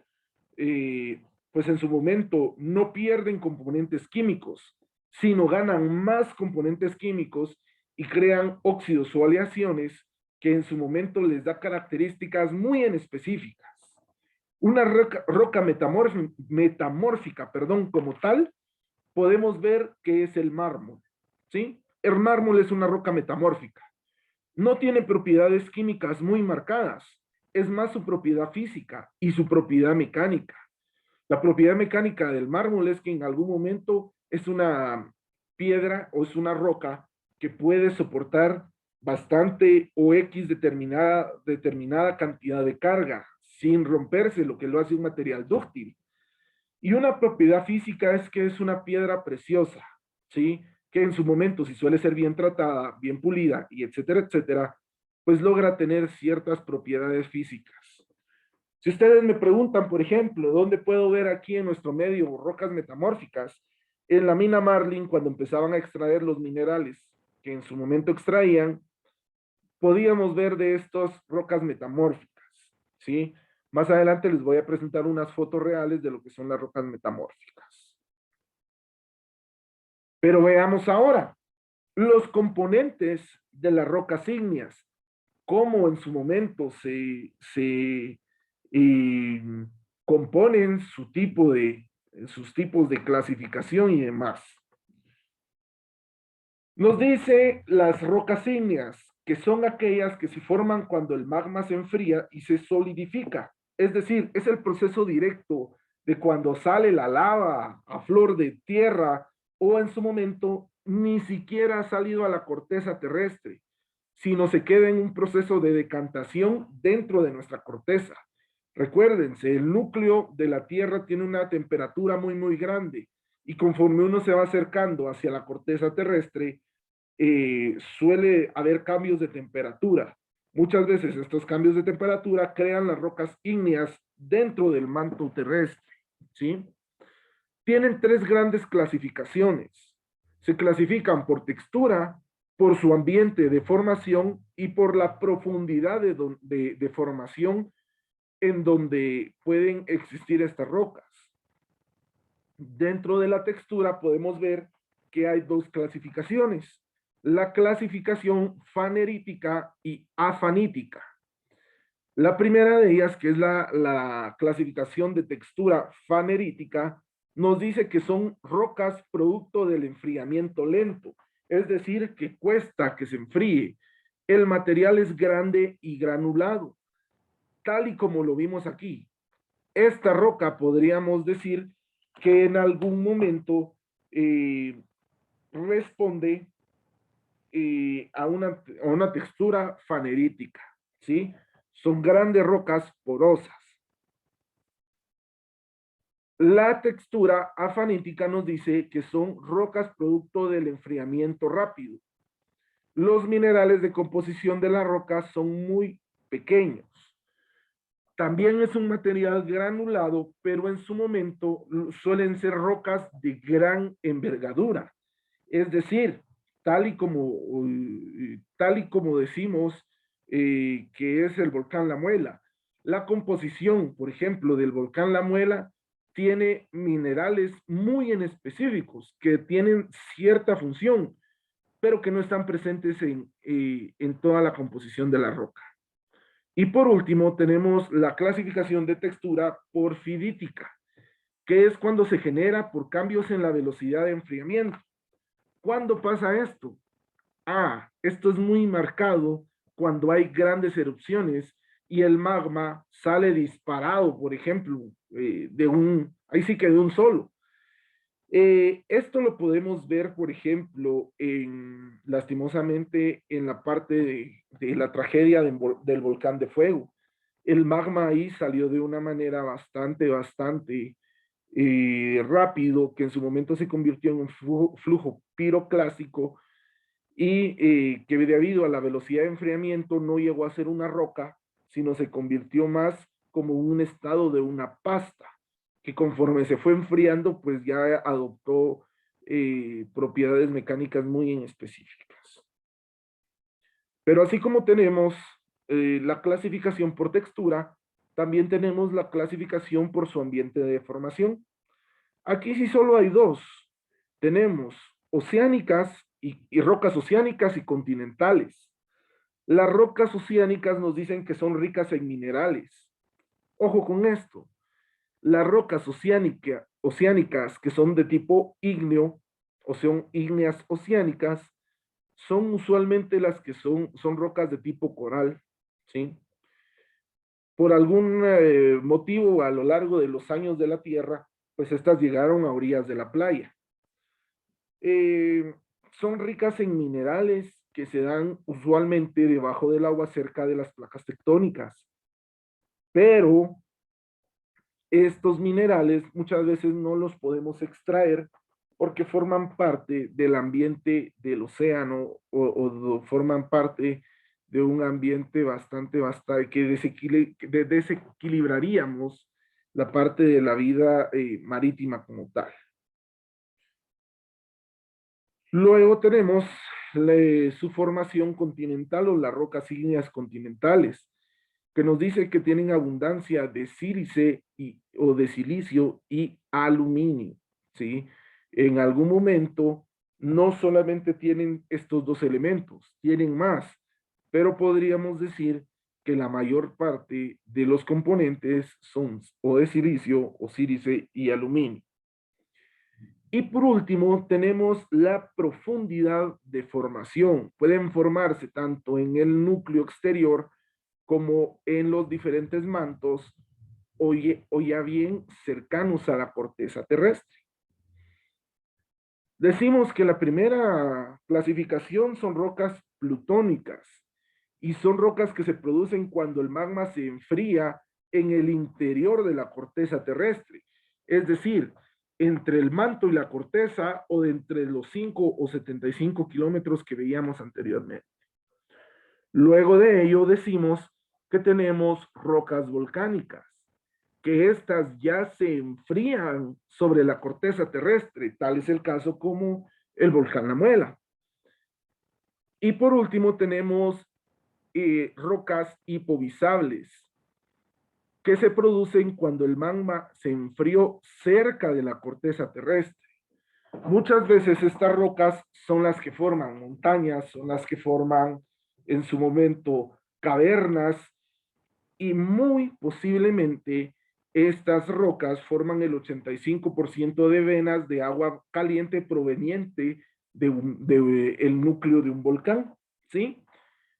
eh, pues en su momento no pierden componentes químicos, sino ganan más componentes químicos y crean óxidos o aleaciones que en su momento les da características muy en específicas. Una roca metamórfica, perdón, como tal, podemos ver que es el mármol, ¿sí? El mármol es una roca metamórfica. No tiene propiedades químicas muy marcadas, es más su propiedad física y su propiedad mecánica. La propiedad mecánica del mármol es que en algún momento es una piedra o es una roca que puede soportar bastante o X determinada cantidad de carga sin romperse, lo que lo hace un material dúctil. Y una propiedad física es que es una piedra preciosa, ¿sí? Que en su momento, si suele ser bien tratada, bien pulida y etcétera, pues logra tener ciertas propiedades físicas. Si ustedes me preguntan, por ejemplo, ¿dónde puedo ver aquí en nuestro medio rocas metamórficas? En la mina Marlin, cuando empezaban a extraer los minerales que en su momento extraían, podíamos ver de estas rocas metamórficas, ¿sí? Más adelante les voy a presentar unas fotos reales de lo que son las rocas metamórficas. Pero veamos ahora los componentes de las rocas ígneas, cómo en su momento y componen sus tipos de clasificación y demás. Nos dice las rocas ígneas, que son aquellas que se forman cuando el magma se enfría y se solidifica. Es decir, es el proceso directo de cuando sale la lava a flor de tierra o en su momento ni siquiera ha salido a la corteza terrestre, sino se queda en un proceso de decantación dentro de nuestra corteza. Recuérdense, el núcleo de la Tierra tiene una temperatura muy grande y conforme uno se va acercando hacia la corteza terrestre, suele haber cambios de temperatura. Muchas veces estos cambios de temperatura crean las rocas ígneas dentro del manto terrestre, ¿sí? Tienen tres grandes clasificaciones. Se clasifican por textura, por su ambiente de formación y por la profundidad de formación en donde pueden existir estas rocas. Dentro de la textura podemos ver que hay dos clasificaciones, la clasificación fanerítica y afanítica. La primera de ellas, que es la clasificación de textura fanerítica, nos dice que son rocas producto del enfriamiento lento, es decir, que cuesta que se enfríe. El material es grande y granulado, tal y como lo vimos aquí. Esta roca podríamos decir que en algún momento responde a una textura fanerítica, ¿sí? Son grandes rocas porosas. La textura afanítica nos dice que son rocas producto del enfriamiento rápido. Los minerales de composición de la roca son muy pequeños. También es un material granulado, pero en su momento suelen ser rocas de gran envergadura. Es decir, tal y como decimos que es el volcán La Muela. La composición, por ejemplo, del volcán La Muela tiene minerales muy en específicos que tienen cierta función, pero que no están presentes en toda la composición de la roca. Y por último, tenemos la clasificación de textura porfidítica, que es cuando se genera por cambios en la velocidad de enfriamiento. ¿Cuándo pasa esto? Esto es muy marcado cuando hay grandes erupciones y el magma sale disparado, por ejemplo, ahí sí que de un solo. Esto lo podemos ver, por ejemplo, lastimosamente en la parte de la tragedia del volcán de fuego. El magma ahí salió de una manera bastante rápido, que en su momento se convirtió en un flujo piroclástico y que debido a la velocidad de enfriamiento no llegó a ser una roca, sino se convirtió más como un estado de una pasta, que conforme se fue enfriando, pues ya adoptó propiedades mecánicas muy en específicas. Pero así como tenemos la clasificación por textura, también tenemos la clasificación por su ambiente de formación. Aquí sí solo hay dos. Tenemos oceánicas y rocas oceánicas y continentales. Las rocas oceánicas nos dicen que son ricas en minerales. Ojo con esto. Las rocas oceánicas que son de tipo ígneo o son ígneas oceánicas son usualmente las que son rocas de tipo coral, ¿sí? Por algún motivo a lo largo de los años de la Tierra, pues estas llegaron a orillas de la playa. Eh, Son ricas en minerales que se dan usualmente debajo del agua cerca de las placas tectónicas, pero estos minerales muchas veces no los podemos extraer porque forman parte del ambiente del océano o forman parte de un ambiente bastante que desequilibraríamos la parte de la vida marítima como tal. Luego tenemos su formación continental o las rocas ígneas continentales, que nos dice que tienen abundancia de sílice o de silicio y aluminio, ¿sí? En algún momento no solamente tienen estos dos elementos, tienen más, pero podríamos decir que la mayor parte de los componentes son o de silicio o sílice y aluminio. Y por último, tenemos la profundidad de formación. Pueden formarse tanto en el núcleo exterior como en los diferentes mantos o ya bien cercanos a la corteza terrestre. Decimos que la primera clasificación son rocas plutónicas y son rocas que se producen cuando el magma se enfría en el interior de la corteza terrestre, es decir, entre el manto y la corteza o de entre los 5 o 75 kilómetros que veíamos anteriormente. Luego de ello decimos que tenemos rocas volcánicas, que estas ya se enfrían sobre la corteza terrestre, tal es el caso como el volcán La Muela. Y por último tenemos rocas hipovisables, que se producen cuando el magma se enfrió cerca de la corteza terrestre. Muchas veces estas rocas son las que forman montañas, son las que forman en su momento cavernas y muy posiblemente estas rocas forman el 85% de venas de agua caliente proveniente de el núcleo de un volcán, ¿sí?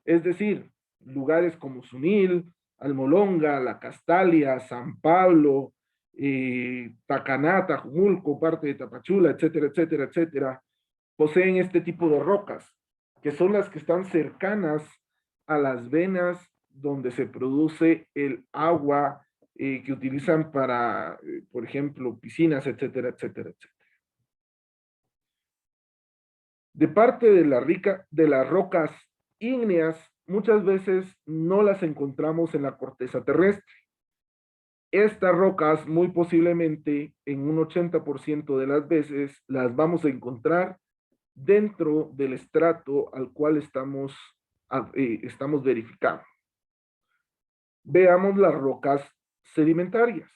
Es decir, lugares como Sunil, Almolonga, La Castalia, San Pablo, Tacaná, Tajumulco, parte de Tapachula, etcétera, etcétera, etcétera, poseen este tipo de rocas, que son las que están cercanas a las venas donde se produce el agua que utilizan para, por ejemplo, piscinas, etcétera, etcétera, etcétera. De parte de las rocas ígneas, muchas veces no las encontramos en la corteza terrestre. Estas rocas muy posiblemente en un 80% de las veces las vamos a encontrar dentro del estrato al cual estamos verificando. Veamos las rocas sedimentarias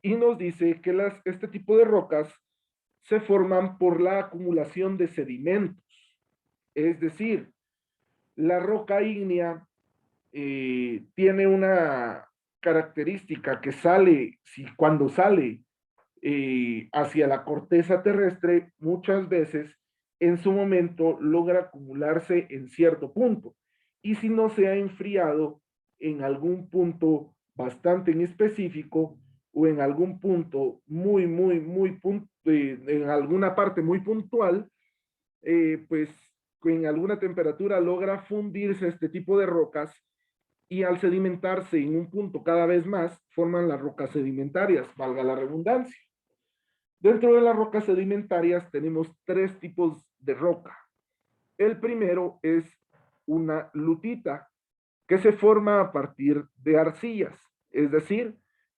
y nos dice que este tipo de rocas se forman por la acumulación de sedimentos, es decir, la roca ígnea tiene una característica que cuando sale hacia la corteza terrestre, muchas veces en su momento logra acumularse en cierto punto. Y si no se ha enfriado en algún punto bastante en específico o en algún punto en alguna parte muy puntual, pues en alguna temperatura logra fundirse este tipo de rocas y al sedimentarse en un punto cada vez más, forman las rocas sedimentarias, valga la redundancia. Dentro de las rocas sedimentarias tenemos tres tipos de roca. El primero es una lutita, que se forma a partir de arcillas, es decir,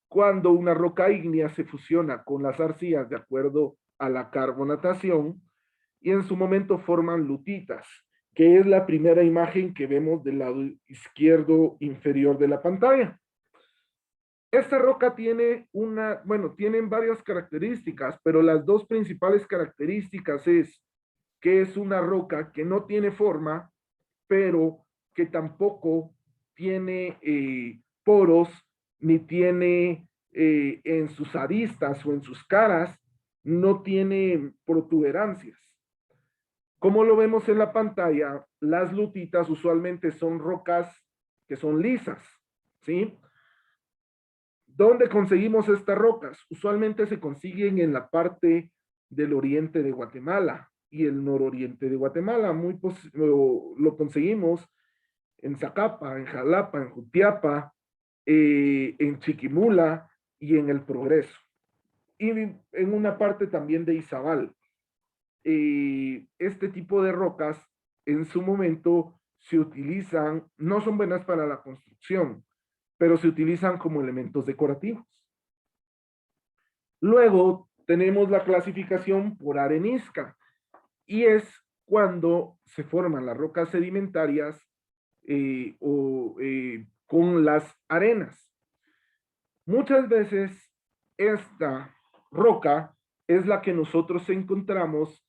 cuando una roca ígnea se fusiona con las arcillas de acuerdo a la carbonatación y en su momento forman lutitas, que es la primera imagen que vemos del lado izquierdo inferior de la pantalla. Esta roca tiene tienen varias características, pero las dos principales características es que es una roca que no tiene forma, pero que tampoco tiene poros, ni tiene en sus aristas o en sus caras, no tiene protuberancias. Como lo vemos en la pantalla, las lutitas usualmente son rocas que son lisas, ¿sí? ¿Dónde conseguimos estas rocas? Usualmente se consiguen en la parte del oriente de Guatemala y el nororiente de Guatemala. Lo conseguimos en Zacapa, en Jalapa, en Jutiapa, en Chiquimula y en El Progreso. Y en una parte también de Izabal. Este tipo de rocas en su momento se utilizan, no son buenas para la construcción, pero se utilizan como elementos decorativos. Luego tenemos la clasificación por arenisca y es cuando se forman las rocas sedimentarias con las arenas. Muchas veces esta roca es la que nosotros encontramos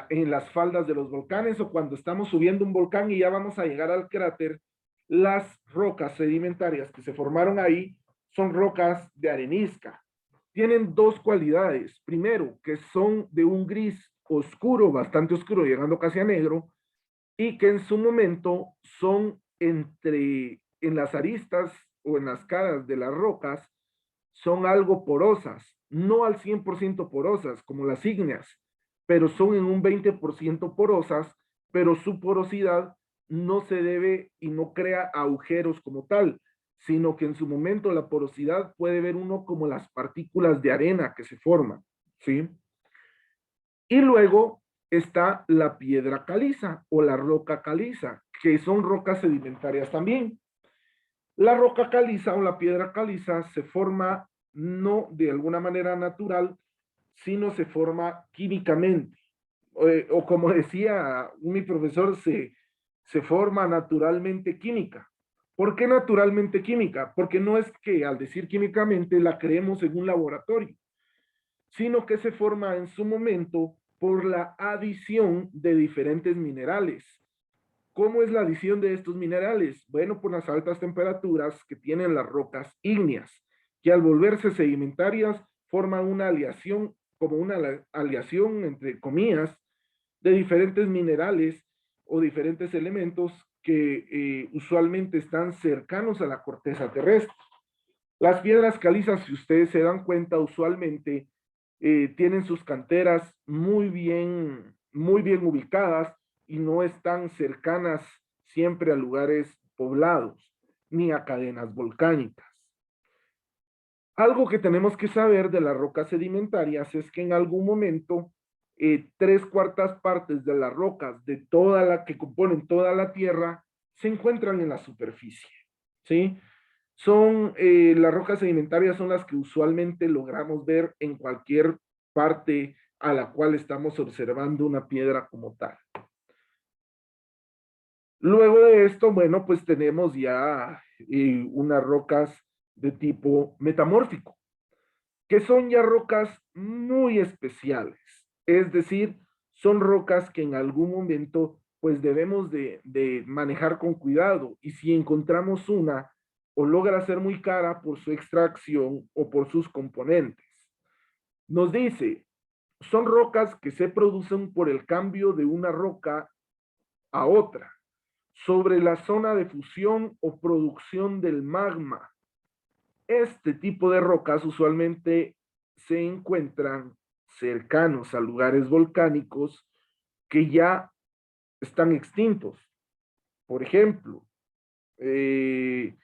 en las faldas de los volcanes o cuando estamos subiendo un volcán y ya vamos a llegar al cráter. Las rocas sedimentarias que se formaron ahí son rocas de arenisca. Tienen dos cualidades. Primero, que son de un gris oscuro, bastante oscuro, llegando casi a negro, y que en su momento son en las aristas o en las caras de las rocas, son algo porosas, no al 100% porosas como las ígneas, pero son en un 20% porosas, pero su porosidad no se debe y no crea agujeros como tal, sino que en su momento la porosidad puede ver uno como las partículas de arena que se forman, ¿sí? Y luego está la piedra caliza o la roca caliza, que son rocas sedimentarias también. La roca caliza o la piedra caliza se forma no de alguna manera natural, sino se forma químicamente. O como decía mi profesor, se forma naturalmente química. ¿Por qué naturalmente química? Porque no es que al decir químicamente la creemos en un laboratorio, sino que se forma en su momento por la adición de diferentes minerales. ¿Cómo es la adición de estos minerales? Bueno, por las altas temperaturas que tienen las rocas ígneas, que al volverse sedimentarias forman una aleación, como una aleación entre comillas, de diferentes minerales o diferentes elementos que usualmente están cercanos a la corteza terrestre. Las piedras calizas, si ustedes se dan cuenta, usualmente tienen sus canteras muy bien ubicadas y no están cercanas siempre a lugares poblados ni a cadenas volcánicas. Algo que tenemos que saber de las rocas sedimentarias es que en algún momento 3/4 de las rocas de toda la que componen toda la Tierra se encuentran en la superficie, ¿sí? Las rocas sedimentarias son las que usualmente logramos ver en cualquier parte a la cual estamos observando una piedra como tal. Luego de esto, bueno, pues tenemos ya unas rocas de tipo metamórfico, que son ya rocas muy especiales. Es decir, son rocas que en algún momento pues debemos de manejar con cuidado y si encontramos una o logra ser muy cara por su extracción o por sus componentes. Nos dice, son rocas que se producen por el cambio de una roca a otra, sobre la zona de fusión o producción del magma. Este tipo de rocas usualmente se encuentran cercanos a lugares volcánicos que ya están extintos. Por ejemplo, ¿qué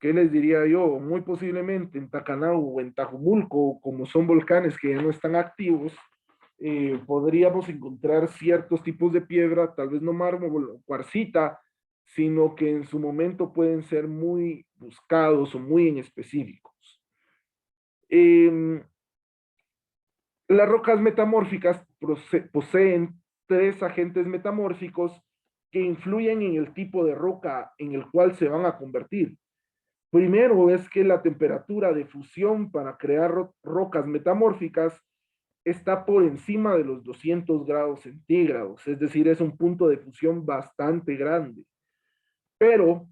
les diría yo? Muy posiblemente en Tacanau o en Tajumulco, como son volcanes que ya no están activos, podríamos encontrar ciertos tipos de piedra, tal vez no mármol o cuarcita, sino que en su momento pueden ser muy buscados o muy en específicos. Eh, las rocas metamórficas poseen tres agentes metamórficos que influyen en el tipo de roca en el cual se van a convertir. Primero es que la temperatura de fusión para crear rocas metamórficas está por encima de los 200 grados centígrados, es decir, es un punto de fusión bastante grande. Pero,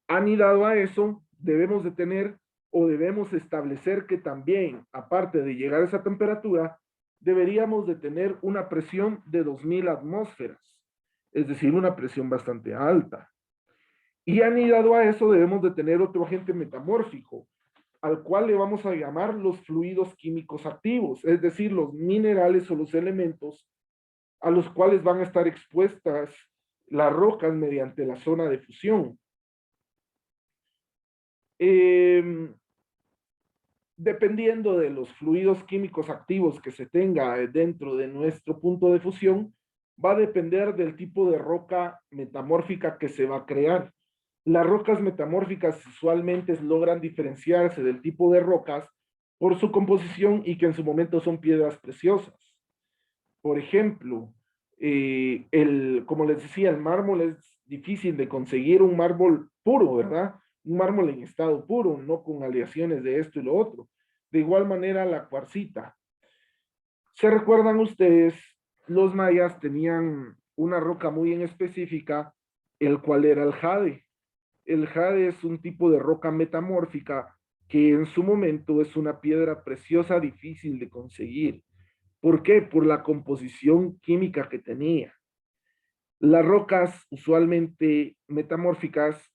anidado a eso, debemos de tener o debemos establecer que también, aparte de llegar a esa temperatura, deberíamos de tener una presión de 2000 atmósferas, es decir, una presión bastante alta. Y anidado a eso debemos de tener otro agente metamórfico, al cual le vamos a llamar los fluidos químicos activos, es decir, los minerales o los elementos a los cuales van a estar expuestas las rocas mediante la zona de fusión. Dependiendo de los fluidos químicos activos que se tenga dentro de nuestro punto de fusión, va a depender del tipo de roca metamórfica que se va a crear. Las rocas metamórficas usualmente logran diferenciarse del tipo de rocas por su composición y que en su momento son piedras preciosas. Por ejemplo, como les decía, el mármol es difícil de conseguir un mármol puro, ¿verdad? Un mármol en estado puro, no con aleaciones de esto y lo otro. De igual manera, la cuarcita. ¿Se recuerdan ustedes? Los mayas tenían una roca muy en específica, el cual era el jade. El jade es un tipo de roca metamórfica que en su momento es una piedra preciosa difícil de conseguir. ¿Por qué? Por la composición química que tenía. Las rocas usualmente metamórficas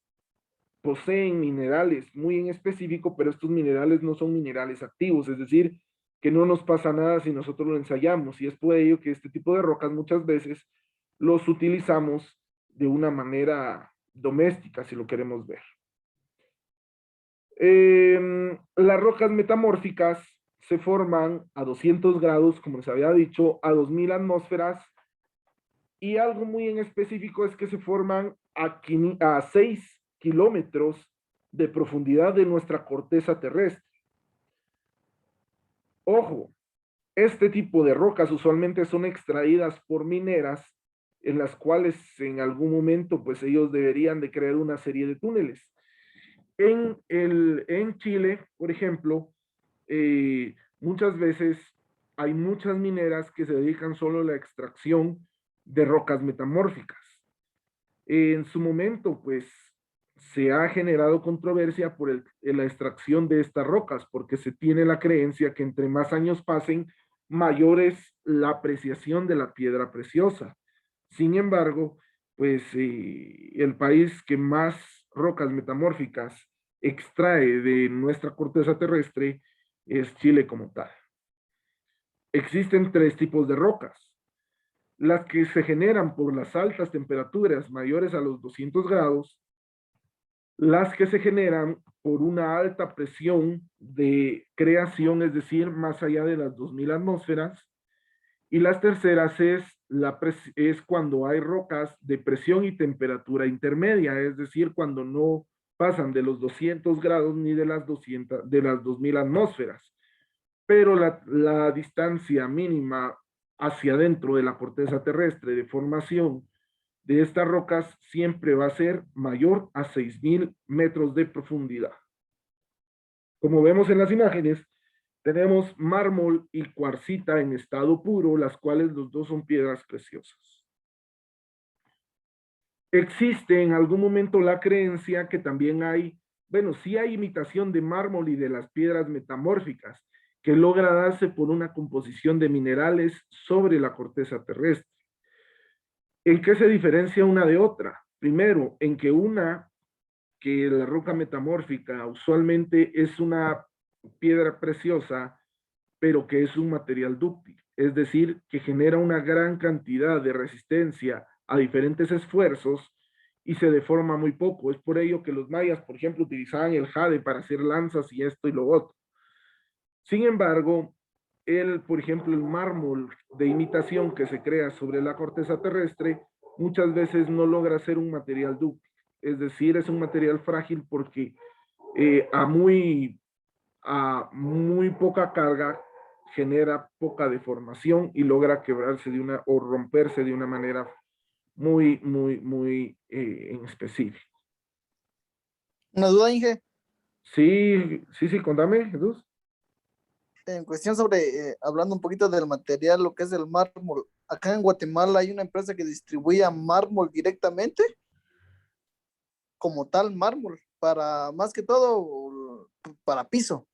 poseen minerales muy en específico, pero estos minerales no son minerales activos, es decir, que no nos pasa nada si nosotros lo ensayamos, y es por ello que este tipo de rocas muchas veces los utilizamos de una manera doméstica, si lo queremos ver. Las rocas metamórficas se forman a 200 grados, como les había dicho, a 2000 atmósferas, y algo muy en específico es que se forman a 6 kilómetros de profundidad de nuestra corteza terrestre. Ojo, este tipo de rocas usualmente son extraídas por mineras en las cuales en algún momento pues ellos deberían de crear una serie de túneles. En Chile, por ejemplo, muchas veces hay muchas mineras que se dedican solo a la extracción de rocas metamórficas. En su momento, pues, se ha generado controversia por la extracción de estas rocas, porque se tiene la creencia que entre más años pasen, mayor es la apreciación de la piedra preciosa. Sin embargo, pues el país que más rocas metamórficas extrae de nuestra corteza terrestre es Chile como tal. Existen tres tipos de rocas: las que se generan por las altas temperaturas mayores a los 200 grados, las que se generan por una alta presión de creación, es decir, más allá de las 2000 atmósferas, y las terceras es cuando hay rocas de presión y temperatura intermedia, es decir, cuando no pasan de los 200 grados ni de las 2000 atmósferas, pero la distancia mínima hacia adentro de la corteza terrestre de formación de estas rocas siempre va a ser mayor a 6000 metros de profundidad. Como vemos en las imágenes, tenemos mármol y cuarcita en estado puro, las cuales los dos son piedras preciosas. Existe en algún momento la creencia que también hay, bueno, sí hay imitación de mármol y de las piedras metamórficas, que logra darse por una composición de minerales sobre la corteza terrestre. ¿En qué se diferencia una de otra? Primero, en que la roca metamórfica usualmente es una piedra preciosa, pero que es un material dúctil, es decir, que genera una gran cantidad de resistencia a diferentes esfuerzos y se deforma muy poco. Es por ello que los mayas, por ejemplo, utilizaban el jade para hacer lanzas y esto y lo otro. Sin embargo, por ejemplo, el mármol de imitación que se crea sobre la corteza terrestre muchas veces no logra ser un material dúctil, es decir, es un material frágil porque a muy poca carga genera poca deformación y logra quebrarse o romperse de una manera muy en específico. Una duda, Inge, Sí, contame, Jesús. en cuestión sobre, hablando un poquito del material, lo que es el mármol. Acá en Guatemala hay una empresa que distribuye mármol directamente, como tal mármol, para más que todo para piso.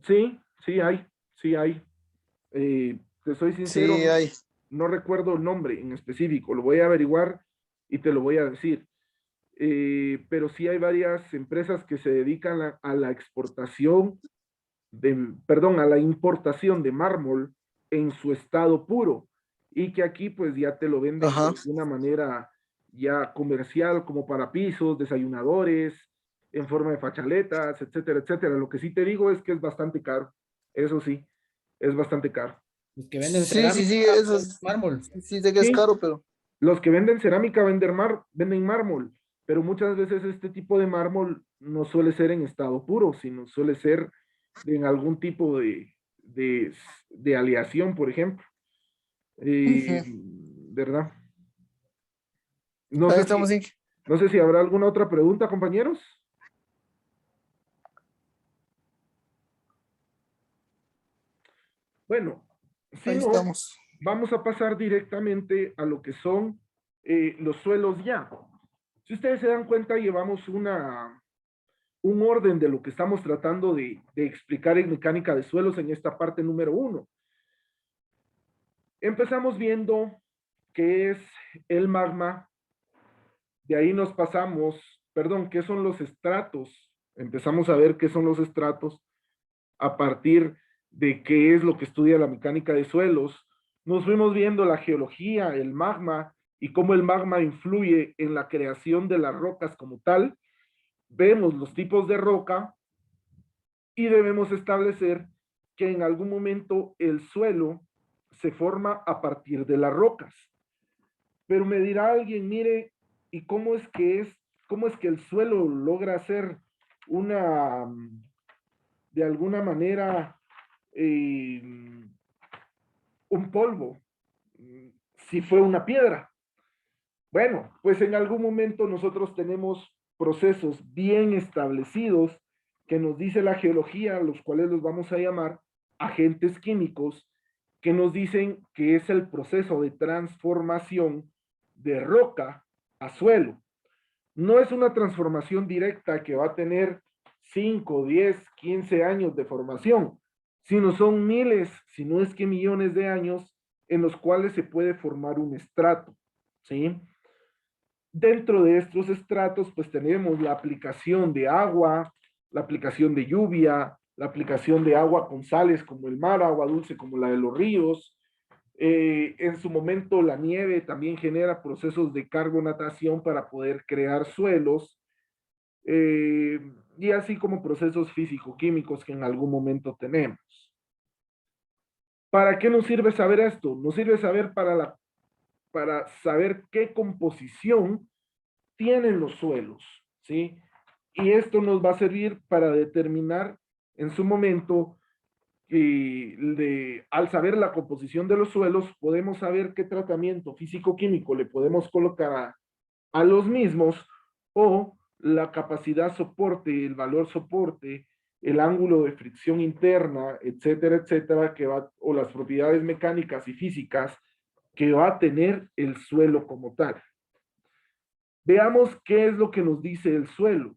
Sí hay. Te soy sincero, Sí, hay. no recuerdo el nombre en específico, lo voy a averiguar y te lo voy a decir. Pero sí hay varias empresas que se dedican a la exportación perdón, a la importación de mármol en su estado puro y que aquí pues ya te lo venden Ajá. de una manera ya comercial como para pisos, desayunadores, en forma de fachaletas, etcétera, etcétera. Lo que sí te digo es que es bastante caro, eso sí, es bastante caro. Los que venden Sí, sí, cerámica, sí, eso venden es, mármol. sí sé que es Sí, caro, pero los que venden cerámica venden mármol, pero muchas veces este tipo de mármol no suele ser en estado puro, sino suele ser en algún tipo de aleación, por ejemplo. ujú. ¿Verdad? No Ahí sé estamos, si, Inge. no sé si habrá alguna otra pregunta, compañeros. Bueno, si Ahí no, estamos. vamos a pasar directamente a lo que son los suelos ya. Si ustedes se dan cuenta, llevamos un orden de lo que estamos tratando de explicar en mecánica de suelos en esta parte número 1. Empezamos viendo qué es el magma, de ahí nos pasamos, perdón, qué son los estratos. Empezamos a ver qué son los estratos a partir de qué es lo que estudia la mecánica de suelos. Nos fuimos viendo la geología, el magma y cómo el magma influye en la creación de las rocas como tal. Vemos los tipos de roca y debemos establecer que en algún momento el suelo se forma a partir de las rocas. Pero me dirá alguien, mire, ¿y cómo es que el suelo logra ser una, de alguna manera, eh, un polvo, si fue una piedra? Bueno, pues en algún momento nosotros tenemos procesos bien establecidos que nos dice la geología, los cuales los vamos a llamar agentes químicos, que nos dicen que es el proceso de transformación de roca a suelo. No es una transformación directa que va a tener 5, 10, 15 años de formación, sino son miles, si no es que millones de años en los cuales se puede formar un estrato, ¿sí? Dentro de estos estratos, pues tenemos la aplicación de agua, la aplicación de lluvia, la aplicación de agua con sales como el mar, agua dulce como la de los ríos. En su momento, la nieve también genera procesos de carbonatación para poder crear suelos, y así como procesos físico-químicos que en algún momento tenemos. ¿Para qué nos sirve saber esto? Nos sirve saber para saber qué composición tienen los suelos, ¿sí? Y esto nos va a servir para determinar en su momento, al saber la composición de los suelos, podemos saber qué tratamiento físico-químico le podemos colocar a los mismos o la capacidad soporte, el valor soporte, el ángulo de fricción interna, etcétera, etcétera, o las propiedades mecánicas y físicas que va a tener el suelo como tal. Veamos qué es lo que nos dice el suelo.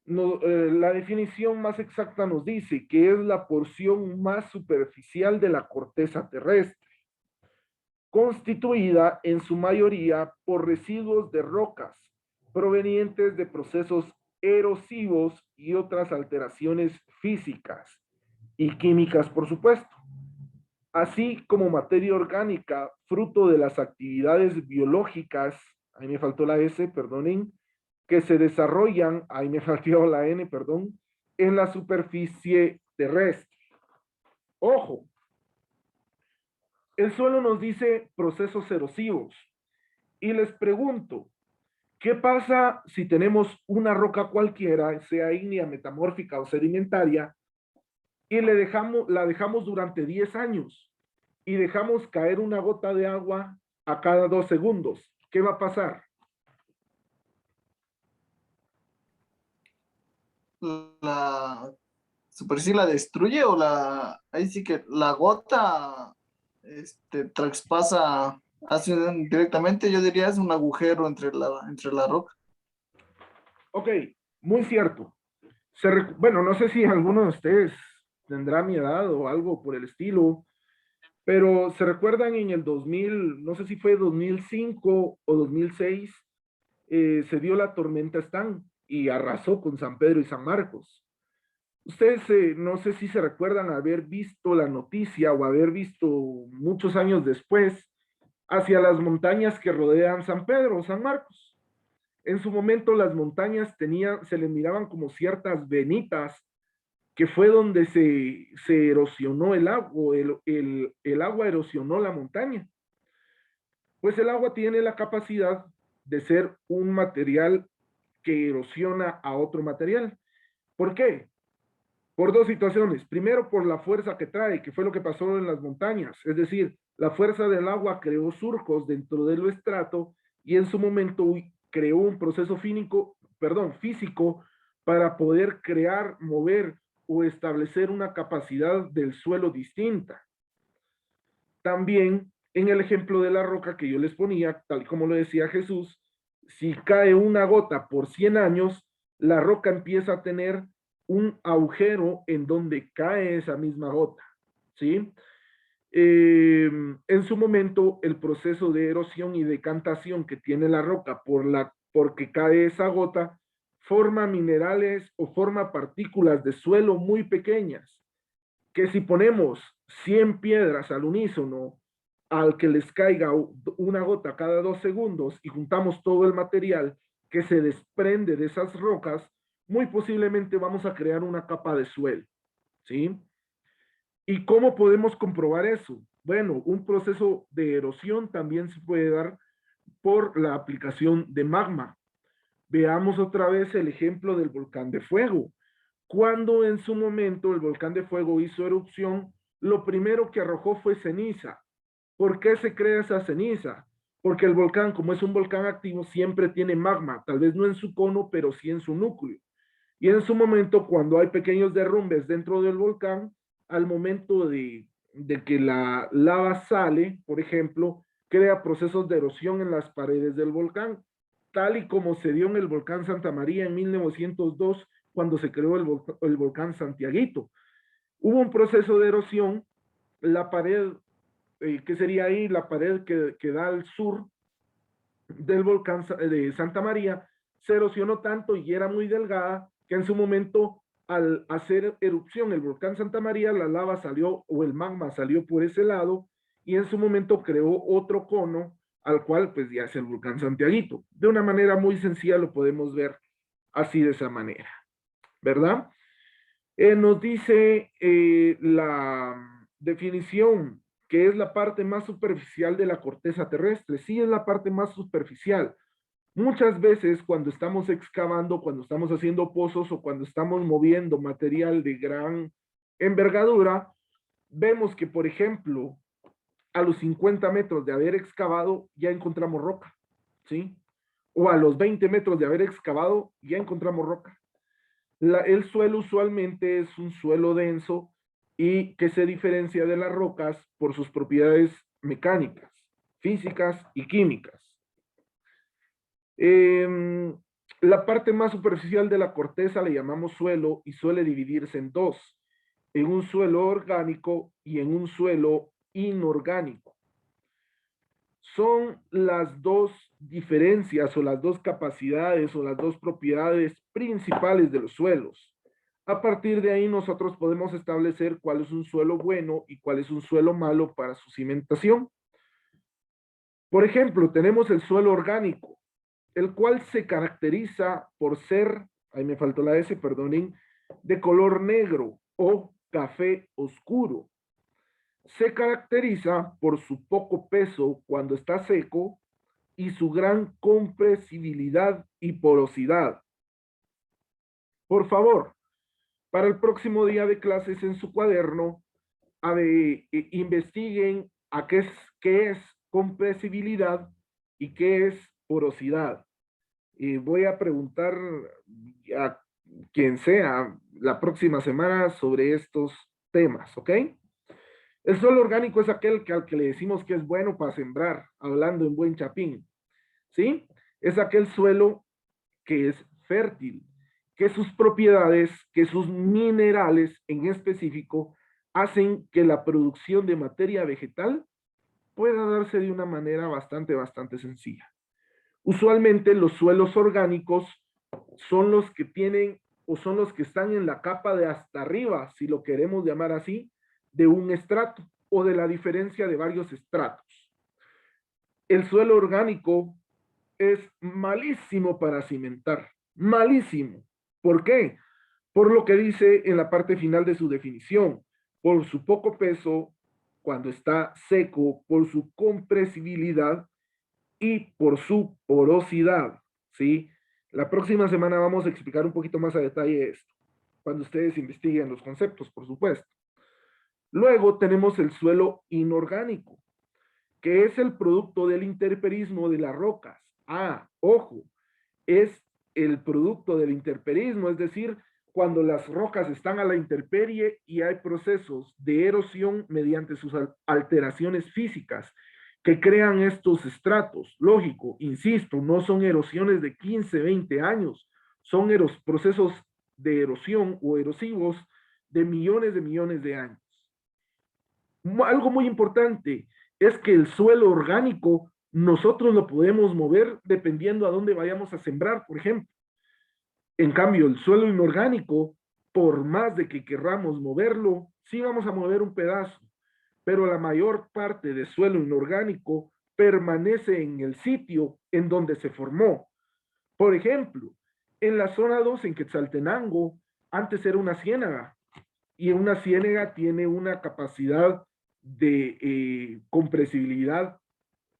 La definición más exacta nos dice que es la porción más superficial de la corteza terrestre, constituida en su mayoría por residuos de rocas provenientes de procesos erosivos y otras alteraciones físicas y químicas, por supuesto, así como materia orgánica fruto de las actividades biológicas, ahí me faltó la S, perdonen, que se desarrollan, ahí me faltó la N, perdón, en la superficie terrestre. Ojo, el suelo nos dice procesos erosivos. Y les pregunto, ¿qué pasa si tenemos una roca cualquiera, sea ígnea, metamórfica o sedimentaria, y la dejamos durante 10 años y dejamos caer una gota de agua a cada 2 segundos? ¿Qué va a pasar? La superficie la destruye o ahí sí que la gota traspasa hace directamente, yo diría es un agujero entre la roca. Ok, muy cierto. Bueno, no sé si alguno de ustedes tendrá mi edad o algo por el estilo, pero se recuerdan en el 2000, no sé si fue 2005 o 2006, se dio la tormenta Stan y arrasó con San Pedro y San Marcos. Ustedes no sé si se recuerdan haber visto la noticia o haber visto muchos años después hacia las montañas que rodean San Pedro o San Marcos. En su momento las montañas se les miraban como ciertas venitas que fue donde se erosionó el agua, el agua erosionó la montaña. Pues el agua tiene la capacidad de ser un material que erosiona a otro material. ¿Por qué? Por dos situaciones. Primero, por la fuerza que trae, que fue lo que pasó en las montañas. Es decir, la fuerza del agua creó surcos dentro del estrato y en su momento creó un proceso físico para poder crear, mover o establecer una capacidad del suelo distinta. También en el ejemplo de la roca que yo les ponía, tal como lo decía Jesús, si cae una gota por 100 años, la roca empieza a tener un agujero en donde cae esa misma gota, ¿sí? En su momento, el proceso de erosión y decantación que tiene la roca porque cae esa gota, forma minerales o forma partículas de suelo muy pequeñas, que si ponemos 100 piedras al unísono, al que les caiga una gota cada 2 segundos y juntamos todo el material que se desprende de esas rocas, muy posiblemente vamos a crear una capa de suelo, ¿sí? ¿Y cómo podemos comprobar eso? Bueno, un proceso de erosión también se puede dar por la aplicación de magma. Veamos otra vez el ejemplo del volcán de fuego. Cuando en su momento el volcán de fuego hizo erupción, lo primero que arrojó fue ceniza. ¿Por qué se crea esa ceniza? Porque el volcán, como es un volcán activo, siempre tiene magma, tal vez no en su cono, pero sí en su núcleo. Y en su momento, cuando hay pequeños derrumbes dentro del volcán, al momento de que la lava sale, por ejemplo, crea procesos de erosión en las paredes del volcán, tal y como se dio en el volcán Santa María en 1902, cuando se creó el volcán Santiaguito. Hubo un proceso de erosión, la pared, que sería ahí la pared que da al sur del volcán de Santa María, se erosionó tanto y era muy delgada que en su momento, al hacer erupción el volcán Santa María, la lava salió o el magma salió por ese lado y en su momento creó otro cono al cual pues ya es el volcán Santiaguito. De una manera muy sencilla lo podemos ver así de esa manera, ¿verdad? Nos dice la definición que es la parte más superficial de la corteza terrestre. Sí, es la parte más superficial. Muchas veces cuando estamos excavando, cuando estamos haciendo pozos o cuando estamos moviendo material de gran envergadura, vemos que, por ejemplo, a los 50 metros de haber excavado ya encontramos roca, ¿sí? O a los 20 metros de haber excavado ya encontramos roca. El suelo usualmente es un suelo denso y que se diferencia de las rocas por sus propiedades mecánicas, físicas y químicas. La parte más superficial de la corteza le llamamos suelo y suele dividirse en dos, en un suelo orgánico y en un suelo inorgánico. Son las dos diferencias o las dos capacidades o las dos propiedades principales de los suelos. A partir de ahí nosotros podemos establecer cuál es un suelo bueno y cuál es un suelo malo para su cimentación. Por ejemplo, tenemos el suelo orgánico, el cual se caracteriza por ser, ahí me faltó la S, perdonen, de color negro o café oscuro. Se caracteriza por su poco peso cuando está seco y su gran compresibilidad y porosidad. Por favor, para el próximo día de clases en su cuaderno, investiguen qué es compresibilidad y qué es porosidad. Voy a preguntar a quien sea la próxima semana sobre estos temas, ¿ok? El suelo orgánico es aquel al que le decimos que es bueno para sembrar, hablando en buen chapín, ¿sí? Es aquel suelo que es fértil, que sus propiedades, que sus minerales en específico, hacen que la producción de materia vegetal pueda darse de una manera bastante sencilla. Usualmente los suelos orgánicos son los que tienen o son los que están en la capa de hasta arriba, si lo queremos llamar así, de un estrato o de la diferencia de varios estratos. El suelo orgánico es malísimo para cimentar, malísimo. ¿Por qué? Por lo que dice en la parte final de su definición, por su poco peso cuando está seco, por su compresibilidad y por su porosidad, ¿sí? La próxima semana vamos a explicar un poquito más a detalle esto, cuando ustedes investiguen los conceptos, por supuesto. Luego tenemos el suelo inorgánico, que es el producto del interperismo de las rocas. Ah, ojo, es el producto del interperismo, es decir, cuando las rocas están a la intemperie y hay procesos de erosión mediante sus alteraciones físicas que crean estos estratos. Lógico, insisto, no son erosiones de 15, 20 años, son procesos de erosión o erosivos de millones de años. Algo muy importante es que el suelo orgánico nosotros lo podemos mover dependiendo a dónde vayamos a sembrar, por ejemplo. En cambio, el suelo inorgánico, por más de que querramos moverlo, sí vamos a mover un pedazo, pero la mayor parte del suelo inorgánico permanece en el sitio en donde se formó. Por ejemplo, en la zona 2 en Quetzaltenango, antes era una ciénaga, y una ciénaga tiene una capacidad de compresibilidad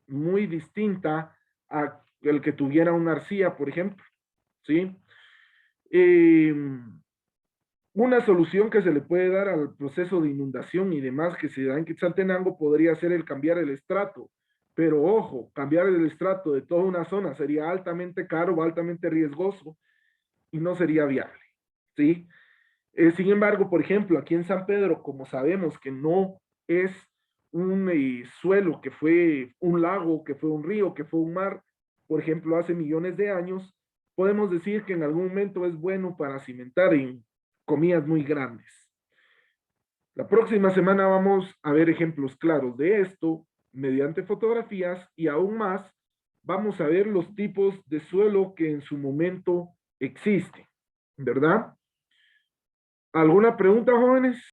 muy distinta a el que tuviera una arcilla, por ejemplo, ¿sí? Eh, una solución que se le puede dar al proceso de inundación y demás que se da en Quetzaltenango podría ser el cambiar el estrato, pero ojo, cambiar el estrato de toda una zona sería altamente caro o altamente riesgoso y no sería viable, ¿sí? Sin embargo, por ejemplo, aquí en San Pedro, como sabemos que no es un suelo que fue un lago, que fue un río, que fue un mar, por ejemplo, hace millones de años, podemos decir que en algún momento es bueno para cimentar en comillas muy grandes. La próxima semana vamos a ver ejemplos claros de esto mediante fotografías y aún más vamos a ver los tipos de suelo que en su momento existen, ¿verdad? ¿Alguna pregunta, jóvenes?